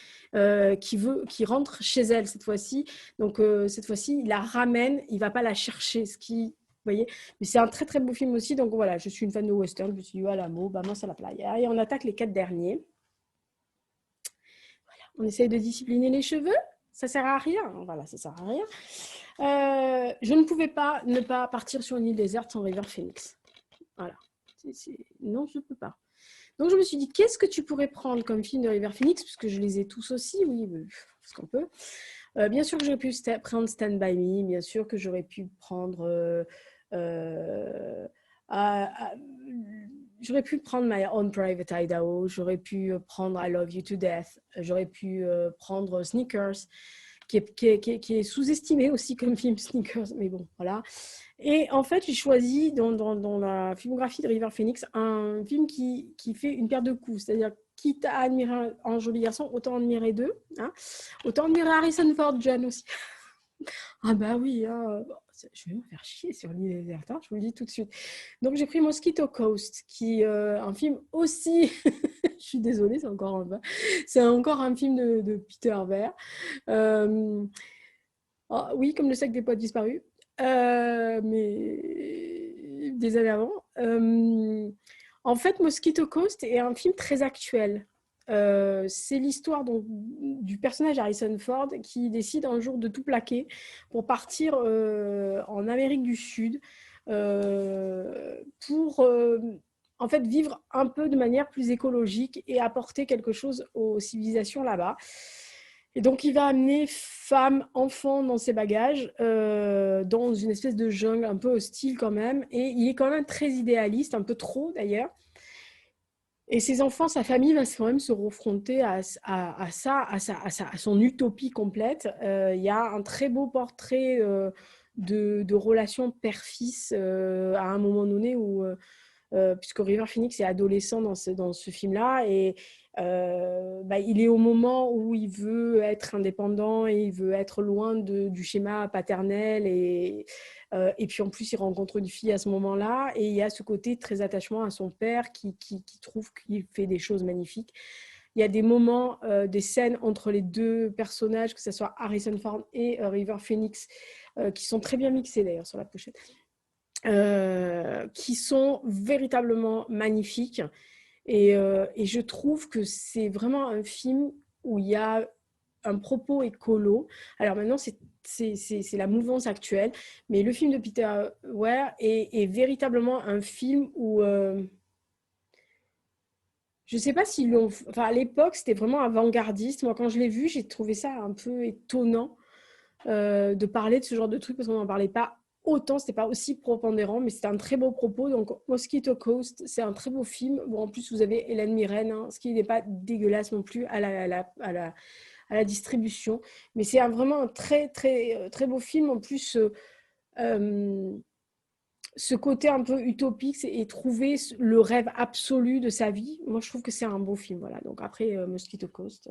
qui rentre chez elle cette fois-ci. Donc, cette fois-ci, il la ramène, il va pas la chercher, ce qui. Vous voyez, mais c'est un très très beau film aussi. Donc voilà, je suis une fan de western. Je me suis dit, à la mot, vamos à la playa. Et on attaque les 4 derniers. Voilà, on essaye de discipliner les cheveux. Ça sert à rien. Voilà, ça sert à rien. Je ne pouvais pas ne pas partir sur une île déserte sans River Phoenix. Voilà. Non, je ne peux pas. Donc, je me suis dit, qu'est-ce que tu pourrais prendre comme film de River Phoenix, puisque je les ai tous aussi, oui, parce qu'on peut. Bien sûr que j'aurais pu prendre Stand By Me, bien sûr que j'aurais pu prendre... j'aurais pu prendre My Own Private Idaho, j'aurais pu prendre I Love You to Death, j'aurais pu prendre Sneakers, qui est sous-estimé aussi comme film, Sneakers, mais bon, voilà. Et en fait, j'ai choisi dans la filmographie de River Phoenix un film qui fait une paire de coups, c'est-à-dire quitte à admirer un joli garçon, autant admirer deux, hein. Autant admirer Harrison Ford, John aussi. Ah bah oui, hein. Je vais me faire chier sur l'île déserte, hein, je vous le dis tout de suite. Donc j'ai pris Mosquito Coast, qui est un film aussi, je suis désolée, c'est encore un film de Peter Weir. Oui, comme le sac des poètes disparus, mais des années avant. En fait, Mosquito Coast est un film très actuel. C'est l'histoire donc, du personnage Harrison Ford qui décide un jour de tout plaquer pour partir en Amérique du Sud pour en fait vivre un peu de manière plus écologique et apporter quelque chose aux civilisations là-bas. Et donc, il va amener femmes, enfants dans ses bagages, dans une espèce de jungle un peu hostile quand même. Et il est quand même très idéaliste, un peu trop d'ailleurs. Et ses enfants, sa famille va quand même se confronter à son utopie complète. Il y a un très beau portrait de relation père-fils à un moment donné où... puisque River Phoenix est adolescent dans ce film-là, et il est au moment où il veut être indépendant et il veut être loin du schéma paternel, et puis en plus il rencontre une fille à ce moment-là, et il y a ce côté très attachement à son père qui trouve qu'il fait des choses magnifiques. Il y a des moments, des scènes entre les deux personnages, que ce soit Harrison Ford et River Phoenix, qui sont très bien mixés d'ailleurs sur la pochette. Qui sont véritablement magnifiques. Et je trouve que c'est vraiment un film où il y a un propos écolo. Alors maintenant, c'est la mouvance actuelle, mais le film de Peter Weir est véritablement un film où... je ne sais pas s'ils l'ont... Enfin, à l'époque, c'était vraiment avant-gardiste. Moi, quand je l'ai vu, j'ai trouvé ça un peu étonnant de parler de ce genre de truc, parce qu'on n'en parlait pas autant, c'était pas aussi propondérant, mais c'était un très beau propos. Donc Mosquito Coast, c'est un très beau film. Bon, en plus, vous avez Hélène Mirren, hein, ce qui n'est pas dégueulasse non plus à la distribution. Mais c'est vraiment un très, très, très beau film. En plus, ce côté un peu utopique et trouver le rêve absolu de sa vie, moi, je trouve que c'est un beau film. Voilà. Donc après, Mosquito Coast...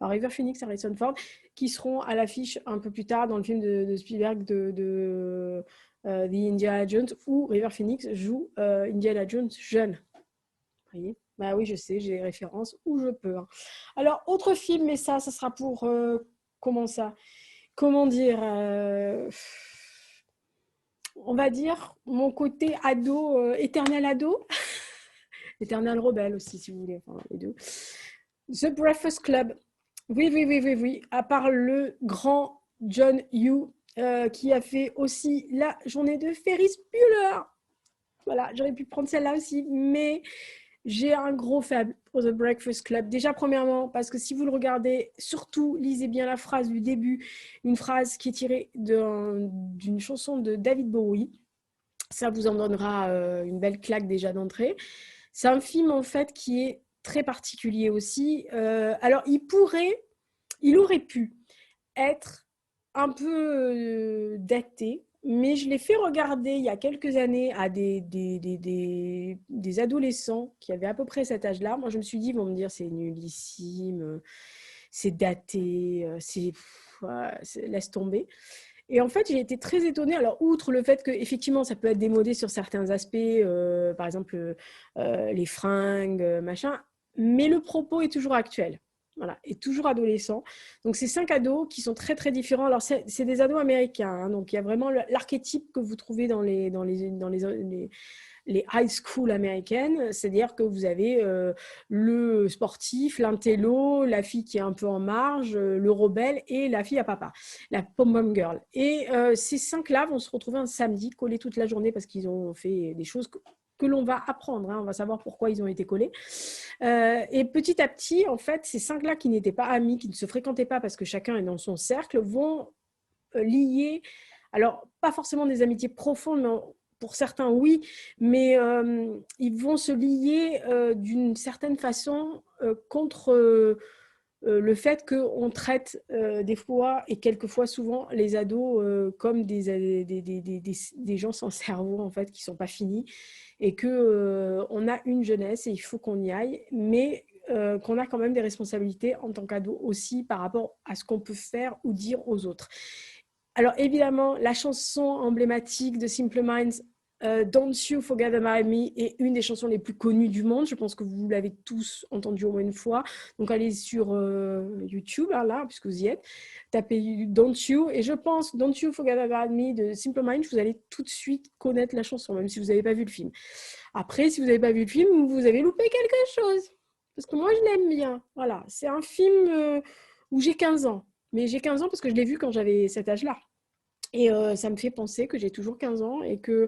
River Phoenix et Harrison Ford, qui seront à l'affiche un peu plus tard dans le film de Spielberg de The Indiana Jones, où River Phoenix joue Indiana Jones jeune. Vous voyez ? Bah oui, je sais, j'ai les références où je peux. Hein. Alors, autre film, mais ça sera pour comment ça? Comment dire? On va dire mon côté ado, éternel ado, éternel rebelle aussi, si vous voulez, enfin, les deux. The Breakfast Club. Oui, oui, oui, oui, oui. À part le grand John Yoo, qui a fait aussi la journée de Ferris Bueller. Voilà, j'aurais pu prendre celle-là aussi, mais j'ai un gros faible pour The Breakfast Club. Déjà, premièrement, parce que si vous le regardez, surtout, lisez bien la phrase du début, une phrase qui est tirée d'une chanson de David Bowie. Ça vous en donnera une belle claque déjà d'entrée. C'est un film, en fait, qui est très particulier aussi. Alors, il aurait pu être un peu daté, mais je l'ai fait regarder il y a quelques années à des adolescents qui avaient à peu près cet âge-là. Moi, je me suis dit, ils vont me dire, c'est nullissime, c'est daté, laisse tomber. Et en fait, j'ai été très étonnée. Alors, outre le fait que effectivement, ça peut être démodé sur certains aspects, par exemple les fringues, machin, mais le propos est toujours actuel. Voilà, est toujours adolescent. Donc, c'est 5 ados qui sont très, très différents. Alors, c'est des ados américains. Hein, donc, il y a vraiment l'archétype que vous trouvez dans les high school américaines, c'est-à-dire que vous avez le sportif, l'intello, la fille qui est un peu en marge, le rebelle et la fille à papa, la pom-pom girl. Et ces 5-là vont se retrouver un samedi, collés toute la journée parce qu'ils ont fait des choses que l'on va apprendre. Hein, on va savoir pourquoi ils ont été collés. Et petit à petit, en fait, ces 5-là qui n'étaient pas amis, qui ne se fréquentaient pas parce que chacun est dans son cercle, vont lier, alors pas forcément des amitiés profondes, mais pour certains, oui, mais ils vont se lier d'une certaine façon contre le fait qu'on traite des fois, et quelquefois souvent, les ados comme des gens sans cerveau, en fait, qui ne sont pas finis, et qu'on a une jeunesse et il faut qu'on y aille, mais qu'on a quand même des responsabilités en tant qu'ado aussi par rapport à ce qu'on peut faire ou dire aux autres. Alors évidemment, la chanson emblématique de Simple Minds, Don't You Forget About Me, est une des chansons les plus connues du monde. Je pense que vous l'avez tous entendue au moins une fois. Donc allez sur YouTube, hein, là, puisque vous y êtes, tapez Don't You, et je pense Don't You Forget About Me de Simple Minds, vous allez tout de suite connaître la chanson, même si vous n'avez pas vu le film. Après, si vous n'avez pas vu le film, vous avez loupé quelque chose. Parce que moi, je l'aime bien. Voilà, c'est un film où j'ai 15 ans. Mais j'ai 15 ans parce que je l'ai vu quand j'avais cet âge-là. Et ça me fait penser que j'ai toujours 15 ans et que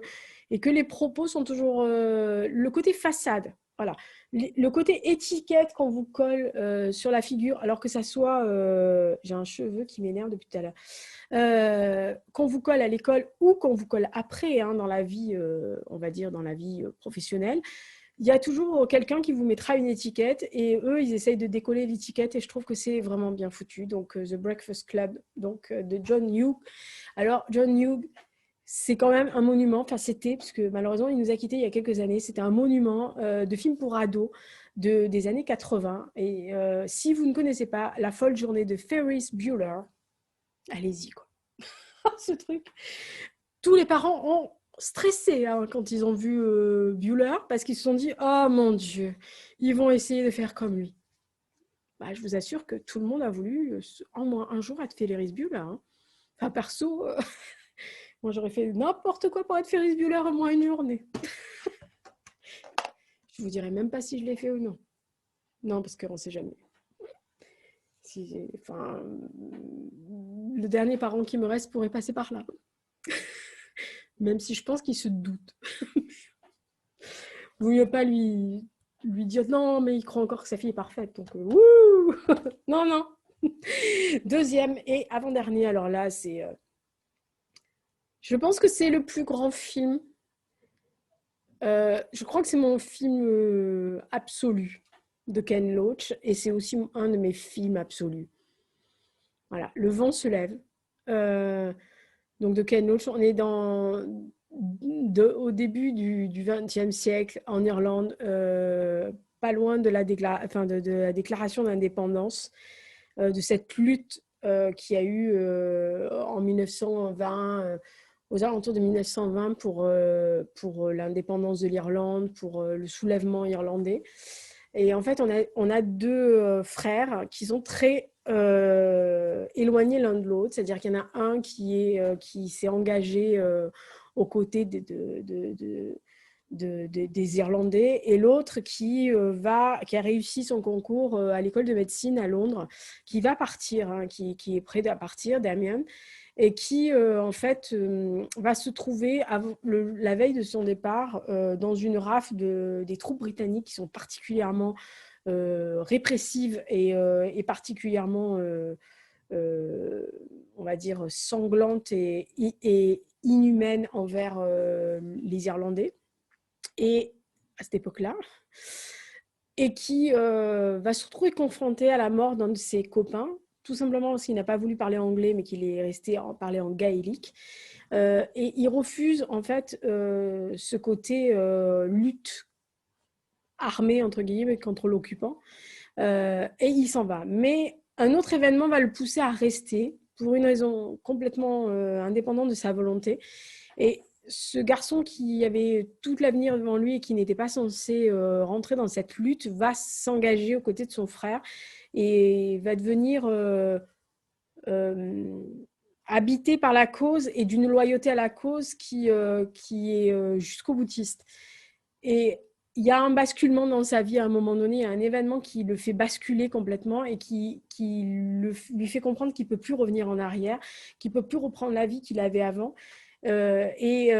les propos sont toujours le côté façade. Voilà. Le côté étiquette qu'on vous colle sur la figure, alors que ça soit... j'ai un cheveu qui m'énerve depuis tout à l'heure. Qu'on vous colle à l'école ou qu'on vous colle après, hein, dans la vie, on va dire, dans la vie professionnelle, il y a toujours quelqu'un qui vous mettra une étiquette et eux, ils essayent de décoller l'étiquette et je trouve que c'est vraiment bien foutu. Donc, The Breakfast Club, donc, de John Hughes. Alors, John Hughes, c'est quand même un monument, enfin c'était, parce que malheureusement, il nous a quittés il y a quelques années, c'était un monument de film pour ados des années 80. Et si vous ne connaissez pas La folle journée de Ferris Bueller, allez-y, quoi. Ce truc. Tous les parents ont stressé, hein, quand ils ont vu Bueller, parce qu'ils se sont dit « Oh mon Dieu, ils vont essayer de faire comme lui ». Bah, je vous assure que tout le monde a voulu en moins un jour être Ferris Bueller. Hein. Enfin, perso, moi j'aurais fait n'importe quoi pour être Ferris Bueller en moins une journée. Je vous dirai même pas si je l'ai fait ou non. Non, parce qu'on ne sait jamais. Enfin, le dernier parent qui me reste pourrait passer par là. Même si je pense qu'il se doute. Vous ne vouliez pas lui dire non, mais il croit encore que sa fille est parfaite. Donc, wouh non, non. Deuxième et avant-dernier, alors là, c'est... je pense que c'est le plus grand film. Je crois que c'est mon film absolu de Ken Loach et c'est aussi un de mes films absolus. Voilà, Le vent se lève. Donc de Ken Loach, on est au début du XXe siècle en Irlande, pas loin de la déclaration d'indépendance, de cette lutte qu'il y a eu en 1920, aux alentours de 1920 pour l'indépendance de l'Irlande, pour le soulèvement irlandais. Et en fait, on a deux frères qui sont très éloignés l'un de l'autre, c'est-à-dire qu'il y en a un qui s'est engagé aux côtés des Irlandais et l'autre qui a réussi son concours à l'école de médecine à Londres, qui va partir, hein, qui est prêt à partir, Damien, et qui en fait va se trouver la veille de son départ dans une rafle des troupes britanniques qui sont particulièrement répressives et particulièrement on va dire sanglantes et inhumaines envers les Irlandais. Et à cette époque-là, et qui va se retrouver confronté à la mort d'un de ses copains, tout simplement parce qu'il n'a pas voulu parler anglais, mais qu'il est resté parler en gaélique. Et il refuse en fait ce côté lutte armée, entre guillemets, contre l'occupant. Et il s'en va. Mais un autre événement va le pousser à rester pour une raison complètement indépendante de sa volonté. Et ce garçon qui avait tout l'avenir devant lui et qui n'était pas censé rentrer dans cette lutte va s'engager aux côtés de son frère et va devenir habité par la cause et d'une loyauté à la cause qui est jusqu'au boutiste. Et il y a un basculement dans sa vie à un moment donné, il y a un événement qui le fait basculer complètement et qui lui fait comprendre qu'il ne peut plus revenir en arrière, qu'il ne peut plus reprendre la vie qu'il avait avant. Et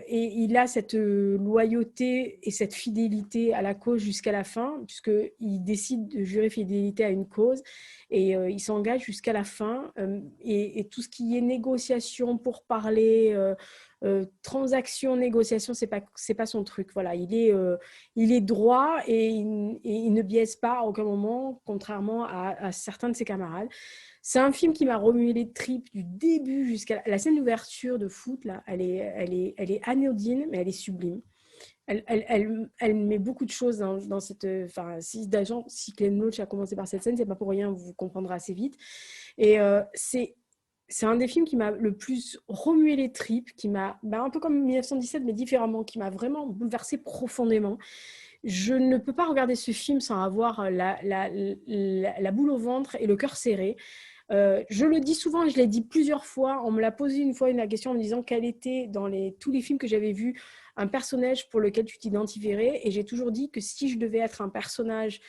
il a cette loyauté et cette fidélité à la cause jusqu'à la fin, puisqu'il décide de jurer fidélité à une cause et il s'engage jusqu'à la fin. Et tout ce qui est négociation, pour parler, transaction, négociation, c'est pas son truc. Voilà, il est droit et il ne biaise pas à aucun moment, contrairement à certains de ses camarades. C'est un film qui m'a remué les tripes du début jusqu'à la scène d'ouverture de foot. Là, elle est anodine, mais elle est sublime. Elle met beaucoup de choses dans cette. Enfin, si Glenn Loach a commencé par cette scène, c'est pas pour rien, vous comprendrez assez vite. Et c'est un des films qui m'a le plus remué les tripes, qui m'a, un peu comme 1917, mais différemment, qui m'a vraiment bouleversé profondément. Je ne peux pas regarder ce film sans avoir la boule au ventre et le cœur serré. Je le dis souvent, je l'ai dit plusieurs fois. On me l'a posé une fois la question en me disant quel était dans tous les films que j'avais vus un personnage pour lequel tu t'identifiais. Et j'ai toujours dit que si je devais être un personnage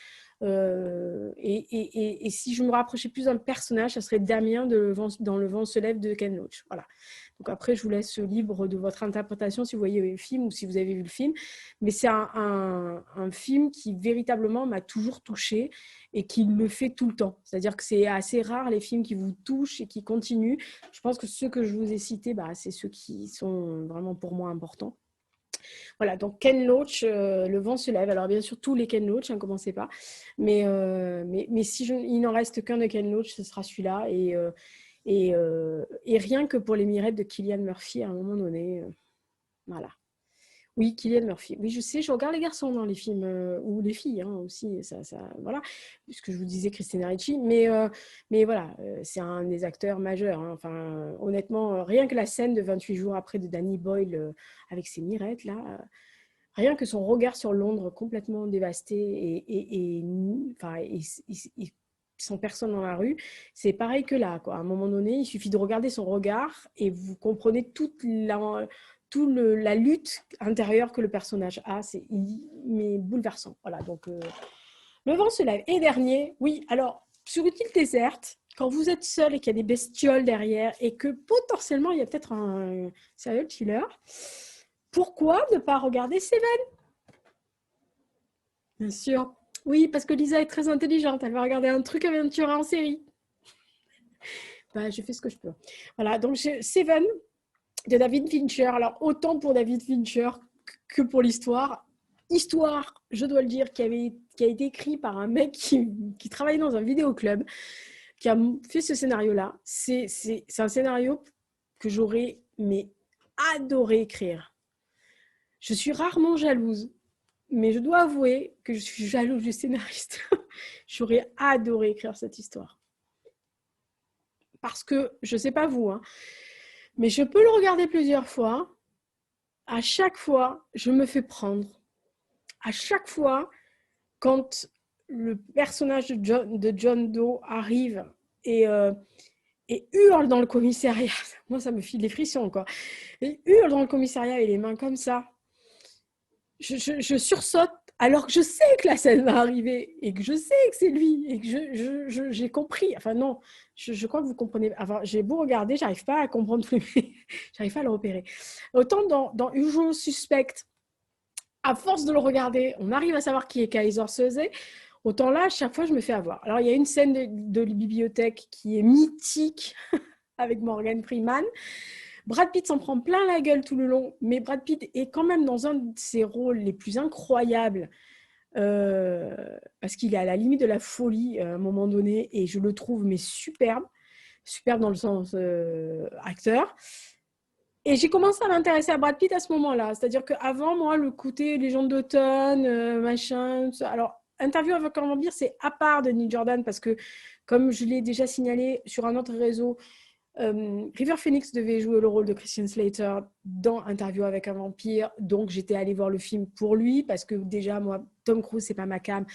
et si je me rapprochais plus d'un personnage, ça serait Damien dans Le vent se lève de Ken Loach. Voilà. Donc après, je vous laisse libre de votre interprétation si vous voyez le film ou si vous avez vu le film. Mais c'est un film qui véritablement m'a toujours touchée et qui le fait tout le temps. C'est-à-dire que c'est assez rare les films qui vous touchent et qui continuent. Je pense que ceux que je vous ai cités, c'est ceux qui sont vraiment pour moi importants. Voilà, donc Ken Loach, Le vent se lève. Alors bien sûr, tous les Ken Loach, commencez pas. Mais si il n'en reste qu'un de Ken Loach, ce sera celui-là. Et rien que pour les mirettes de Cillian Murphy à un moment donné. Voilà. Oui, Cillian Murphy. Oui, je sais, je regarde les garçons dans les films, ou les filles aussi, voilà, puisque je vous disais Christina Ricci, mais voilà, c'est un des acteurs majeurs. Enfin, honnêtement, rien que la scène de 28 jours après de Danny Boyle avec ses mirettes, là, rien que son regard sur Londres complètement dévasté et sans personne dans la rue, c'est pareil que là, quoi. À un moment donné, il suffit de regarder son regard et vous comprenez toute la lutte intérieure que le personnage a. Mais bouleversant. Voilà, donc Le vent se lève. Et dernier, oui, alors, sur une île déserte, quand vous êtes seul et qu'il y a des bestioles derrière et que potentiellement il y a peut-être un serial killer, pourquoi ne pas regarder Seven? Bien sûr. Oui, parce que Lisa est très intelligente. Elle va regarder un truc aventure en série. Je fais ce que je peux. Voilà, donc Seven de David Fincher. Alors, autant pour David Fincher que pour l'histoire. Histoire, je dois le dire, qui a été écrit par un mec qui travaillait dans un vidéoclub, qui a fait ce scénario-là. C'est un scénario que j'aurais adoré écrire. Je suis rarement jalouse, mais je dois avouer que je suis jalouse du scénariste. J'aurais adoré écrire cette histoire. Parce que, je ne sais pas vous, mais je peux le regarder plusieurs fois. À chaque fois, je me fais prendre. À chaque fois, quand le personnage de John Doe arrive et et hurle dans le commissariat. Moi, ça me file des frissons, quoi. Et hurle dans le commissariat et les mains comme ça. Je sursaute alors que je sais que la scène va arriver et que je sais que c'est lui et que j'ai compris. Enfin non, je crois que vous comprenez. Enfin, j'ai beau regarder, j'arrive pas à comprendre plus, j'arrive pas à le repérer. Autant dans Usual Suspect, à force de le regarder, on arrive à savoir qui est Kaiser Soze. Autant là, chaque fois, je me fais avoir. Alors, il y a une scène de bibliothèque qui est mythique avec Morgan Freeman. Brad Pitt s'en prend plein la gueule tout le long, mais Brad Pitt est quand même dans un de ses rôles les plus incroyables parce qu'il est à la limite de la folie à un moment donné et je le trouve mais superbe, superbe dans le sens acteur. Et j'ai commencé à m'intéresser à Brad Pitt à ce moment-là, c'est-à-dire qu'avant, moi, le côté Légende d'automne, machin, alors Interview avec un vampire, c'est à part de Neil Jordan parce que, comme je l'ai déjà signalé sur un autre réseau, River Phoenix devait jouer le rôle de Christian Slater dans Interview avec un vampire, donc j'étais allée voir le film pour lui parce que déjà moi Tom Cruise c'est pas ma cam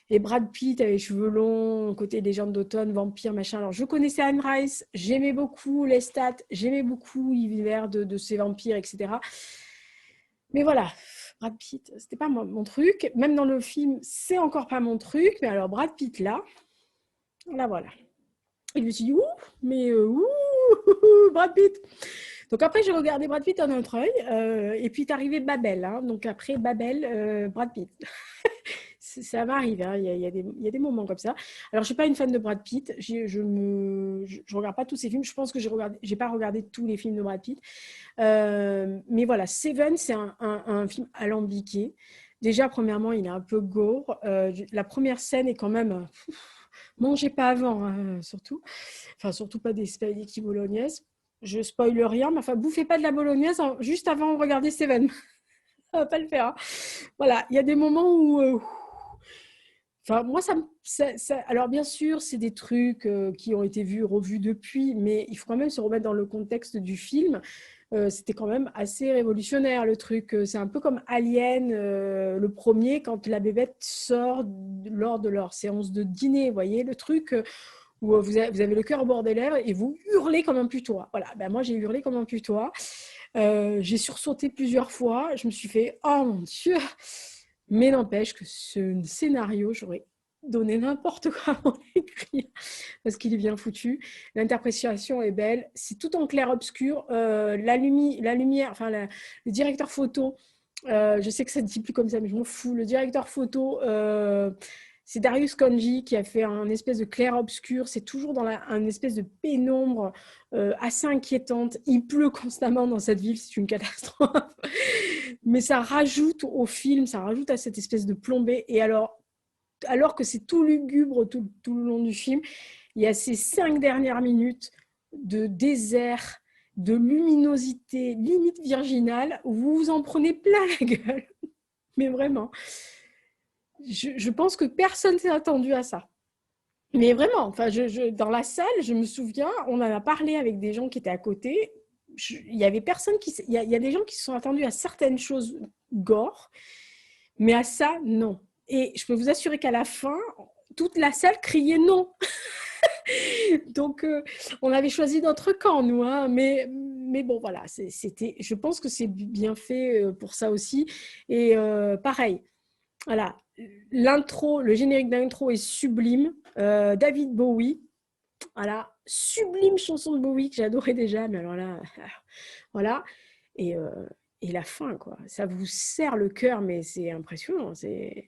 et Brad Pitt avait les cheveux longs, côté légende d'automne, vampire machin. Alors je connaissais Anne Rice, j'aimais beaucoup les stats, j'aimais beaucoup l'univers de ces vampires, etc. Mais voilà, Brad Pitt, c'était pas mon truc. Même dans le film, c'est encore pas mon truc. Mais alors Brad Pitt là, voilà. Et je me suis dit, ouh, mais Brad Pitt. Donc après, j'ai regardé Brad Pitt en un œil. Et puis est arrivé Babel. Hein. Donc après Babel, Brad Pitt. Ça m'arrive, hein. Il y a des moments comme ça. Alors, je ne suis pas une fan de Brad Pitt. Je ne regarde pas tous ses films. Je pense que je n'ai pas regardé tous les films de Brad Pitt. Mais voilà, Seven, c'est un film alambiqué. Déjà, premièrement, il est un peu gore. La première scène est quand même... mangez pas avant, hein, surtout. Enfin, surtout pas des spaghettis bolognaises. Je spoil rien, mais enfin, bouffez pas de la bolognaise juste avant de regarder Seven. Ça va pas le faire. Hein. Voilà, il y a des moments où... Enfin, moi, alors bien sûr, c'est des trucs qui ont été vus, revus depuis, mais il faut quand même se remettre dans le contexte du film. C'était quand même assez révolutionnaire le truc. C'est un peu comme Alien, le premier, quand la bébête sort lors de leur séance de dîner. Vous voyez, le truc où vous avez le cœur au bord des lèvres et vous hurlez comme un putois. Voilà, ben, moi j'ai hurlé comme un putois. J'ai sursauté plusieurs fois. Je me suis fait, oh mon Dieu! Mais n'empêche que ce scénario, j'aurais donné n'importe quoi pour l'écrire parce qu'il est bien foutu. L'interprétation est belle. C'est tout en clair-obscur. La lumière, enfin, le directeur photo, je sais que ça ne dit plus comme ça, mais je m'en fous. Le directeur photo, c'est Darius Khondji qui a fait un espèce de clair-obscur. C'est toujours dans un espèce de pénombre assez inquiétante. Il pleut constamment dans cette ville, c'est une catastrophe. Mais ça rajoute au film, ça rajoute à cette espèce de plombée. Et alors que c'est tout lugubre tout le long du film, il y a ces 5 dernières minutes de désert, de luminosité limite virginale, où vous vous en prenez plein la gueule. Mais vraiment, je pense que personne s'est attendu à ça. Mais vraiment, enfin, dans la salle, je me souviens, on en a parlé avec des gens qui étaient à côté. Il y avait personne il y a des gens qui se sont attendus à certaines choses gore, mais à ça, non. Et je peux vous assurer qu'à la fin, toute la salle criait non. Donc, on avait choisi notre camp, nous. Hein, mais bon, voilà, je pense que c'est bien fait pour ça aussi. Et pareil, voilà, l'intro, le générique d'intro est sublime. David Bowie, voilà, sublime chanson de Bowie que j'adorais déjà, mais alors là, voilà. Et, euh, et la fin, quoi. Ça vous serre le cœur, mais c'est impressionnant.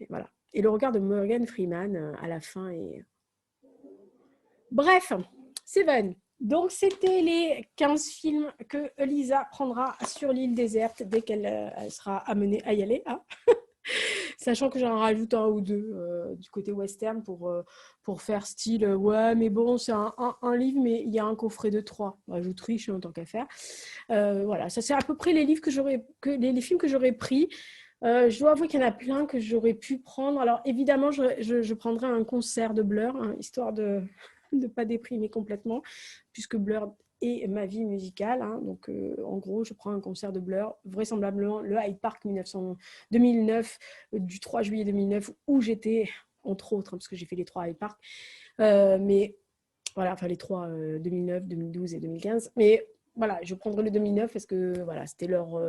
Voilà. Et le regard de Morgan Freeman à la fin est... Bref, Seven. Donc, c'était les 15 films que Lisa prendra sur l'île déserte dès qu'elle sera amenée à y aller. Hein. Sachant que j'en rajoute un ou deux du côté western pour faire style ouais, mais bon, c'est un livre, mais il y a un coffret de 3. Bah, je triche en tant qu'à faire. Voilà, ça c'est à peu près les livres les films que j'aurais pris. Je dois avouer qu'il y en a plein que j'aurais pu prendre. Alors évidemment, je prendrais un concert de Blur, hein, histoire de ne pas déprimer complètement, puisque Blur est ma vie musicale. Hein. Donc en gros, je prends un concert de Blur, vraisemblablement le Hyde Park 2009, du 3 juillet 2009, où j'étais, entre autres, hein, parce que j'ai fait les 3 Hyde Park. Mais Voilà, enfin les trois, 2009, 2012 et 2015. Mais voilà, je prendrai le 2009 parce que voilà, c'était leur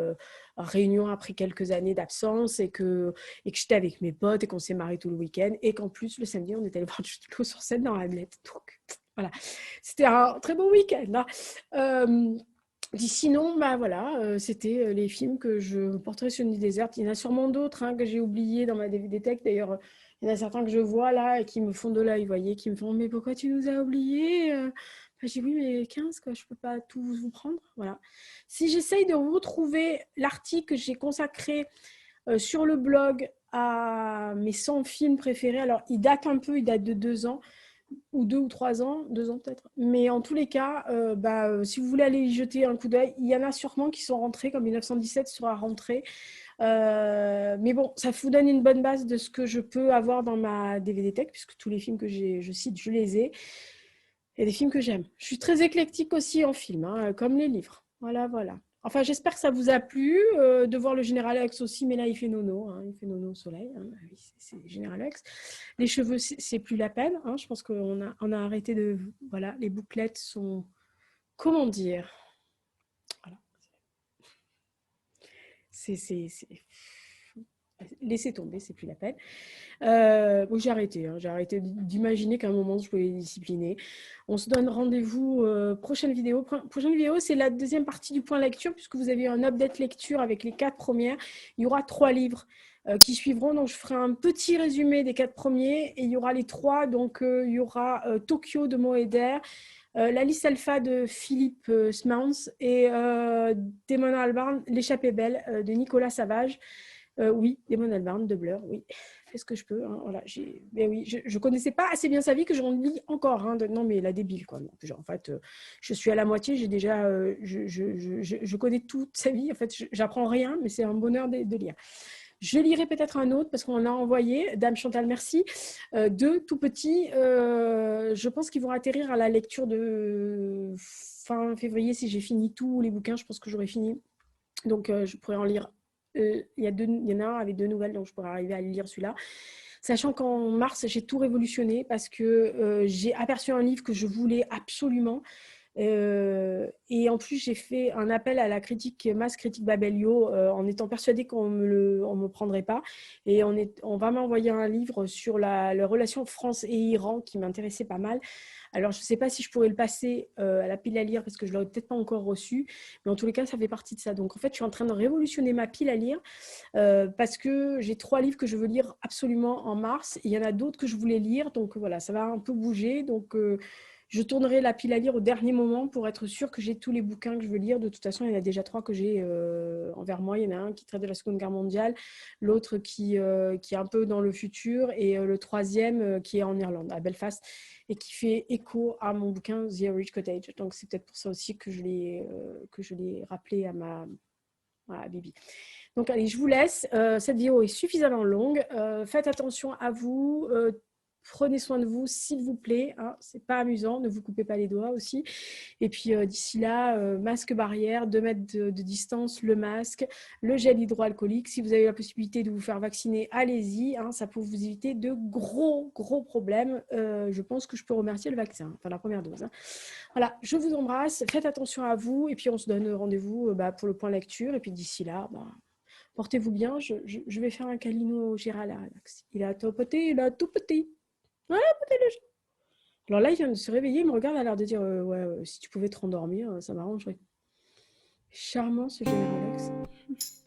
réunion après quelques années d'absence et que j'étais avec mes potes et qu'on s'est marré tout le week-end et qu'en plus, le samedi, on était allé voir du Clos sur scène dans Hamlet. Donc, voilà, c'était un très beau week-end. Hein. Sinon, bah voilà, c'était les films que je porterai sur une île déserte. Il y en a sûrement d'autres hein, que j'ai oubliés dans ma DVD Tech. D'ailleurs, il y en a certains que je vois là et qui me font de l'œil, vous voyez, qui me font mais pourquoi tu nous as oubliés j'ai dit oui, mais 15, quoi, je ne peux pas tout vous prendre. Voilà. Si j'essaye de retrouver l'article que j'ai consacré sur le blog à mes 100 films préférés, alors il date un peu, il date de 2 ans ou 2 ou 3 ans, 2 ans peut-être. Mais en tous les cas, si vous voulez aller y jeter un coup d'œil, il y en a sûrement qui sont rentrés, comme 1917 sera rentré. Mais bon, ça vous donne une bonne base de ce que je peux avoir dans ma DVD Tech, puisque tous les films que je cite, je les ai. Il y a des films que j'aime. Je suis très éclectique aussi en film, hein, comme les livres. Voilà, voilà. Enfin, j'espère que ça vous a plu de voir le Général Alex aussi, mais là, il fait nono. Hein, il fait nono au soleil. Hein. Oui, c'est Général Alex. Les cheveux, c'est plus la peine. Hein, je pense qu'on a arrêté de... Voilà, les bouclettes sont... Comment dire voilà. C'est... Laissez tomber, c'est plus la peine. Bon, j'ai arrêté. Hein. J'ai arrêté d'imaginer qu'à un moment, je pouvais les discipliner. On se donne rendez-vous prochaine vidéo. Prochaine vidéo, c'est la deuxième partie du point lecture, puisque vous avez un update lecture avec les 4 premières. Il y aura 3 livres qui suivront. Donc, je ferai un petit résumé des 4 premiers. Et il y aura les 3. Donc, il y aura Tokyo de Moeder, la liste alpha de Philippe Smounce et Damon Albarn, L'échappée belle de Nicolas Savage. Oui, Damon Albarn de Blur, oui. Fais ce que je peux. Hein, voilà, mais oui, je ne connaissais pas assez bien sa vie que j'en lis encore. Hein, non, mais la débile, quoi. Donc, genre, en fait, je suis à la moitié. J'ai déjà, je connais toute sa vie. En fait, j'apprends rien, mais c'est un bonheur de lire. Je lirai peut-être un autre parce qu'on a envoyé, Dame Chantal, merci, deux tout petits. Je pense qu'ils vont atterrir à la lecture de fin février si j'ai fini tous les bouquins. Je pense que j'aurai fini. Donc, je pourrais en lire. Il y en a un avec 2 nouvelles, donc je pourrais arriver à lire celui-là. Sachant qu'en mars, j'ai tout révolutionné parce que j'ai aperçu un livre que je voulais absolument. Et en plus, j'ai fait un appel à la critique, masse critique Babelio, en étant persuadée qu'on me prendrait pas. Et on va m'envoyer un livre sur la relation France et Iran qui m'intéressait pas mal. Alors, je ne sais pas si je pourrais le passer à la pile à lire parce que je ne l'aurais peut-être pas encore reçu. Mais en tous les cas, ça fait partie de ça. Donc, en fait, je suis en train de révolutionner ma pile à lire parce que j'ai 3 livres que je veux lire absolument en mars. Il y en a d'autres que je voulais lire. Donc, voilà, ça va un peu bouger. Donc, je tournerai la pile à lire au dernier moment pour être sûre que j'ai tous les bouquins que je veux lire. De toute façon, il y en a déjà 3 que j'ai envers moi. Il y en a un qui traite de la Seconde Guerre mondiale, l'autre qui est un peu dans le futur et le troisième qui est en Irlande, à Belfast, et qui fait écho à mon bouquin The Rich Cottage. Donc, c'est peut-être pour ça aussi que je l'ai rappelé à Bibi. Donc, allez, je vous laisse. Cette vidéo est suffisamment longue. Faites attention à vous. Prenez soin de vous, s'il vous plaît. Hein, c'est pas amusant. Ne vous coupez pas les doigts aussi. Et puis, d'ici là, masque barrière, 2 mètres de distance, le masque, le gel hydroalcoolique. Si vous avez la possibilité de vous faire vacciner, allez-y. Hein, ça peut vous éviter de gros, gros problèmes. Je pense que je peux remercier le vaccin, enfin la première dose. Hein. Voilà, je vous embrasse. Faites attention à vous. Et puis, on se donne rendez-vous pour le point lecture. Et puis, d'ici là, portez-vous bien. Je vais faire un câlin au Gérald Alex. Il a tout petit, il a tout petit. Voilà, petit le chat. Alors là, il vient de se réveiller, il me regarde, à l'air de dire ouais, si tu pouvais te rendormir, ça m'arrangerait. Charmant ce Gérald Alex.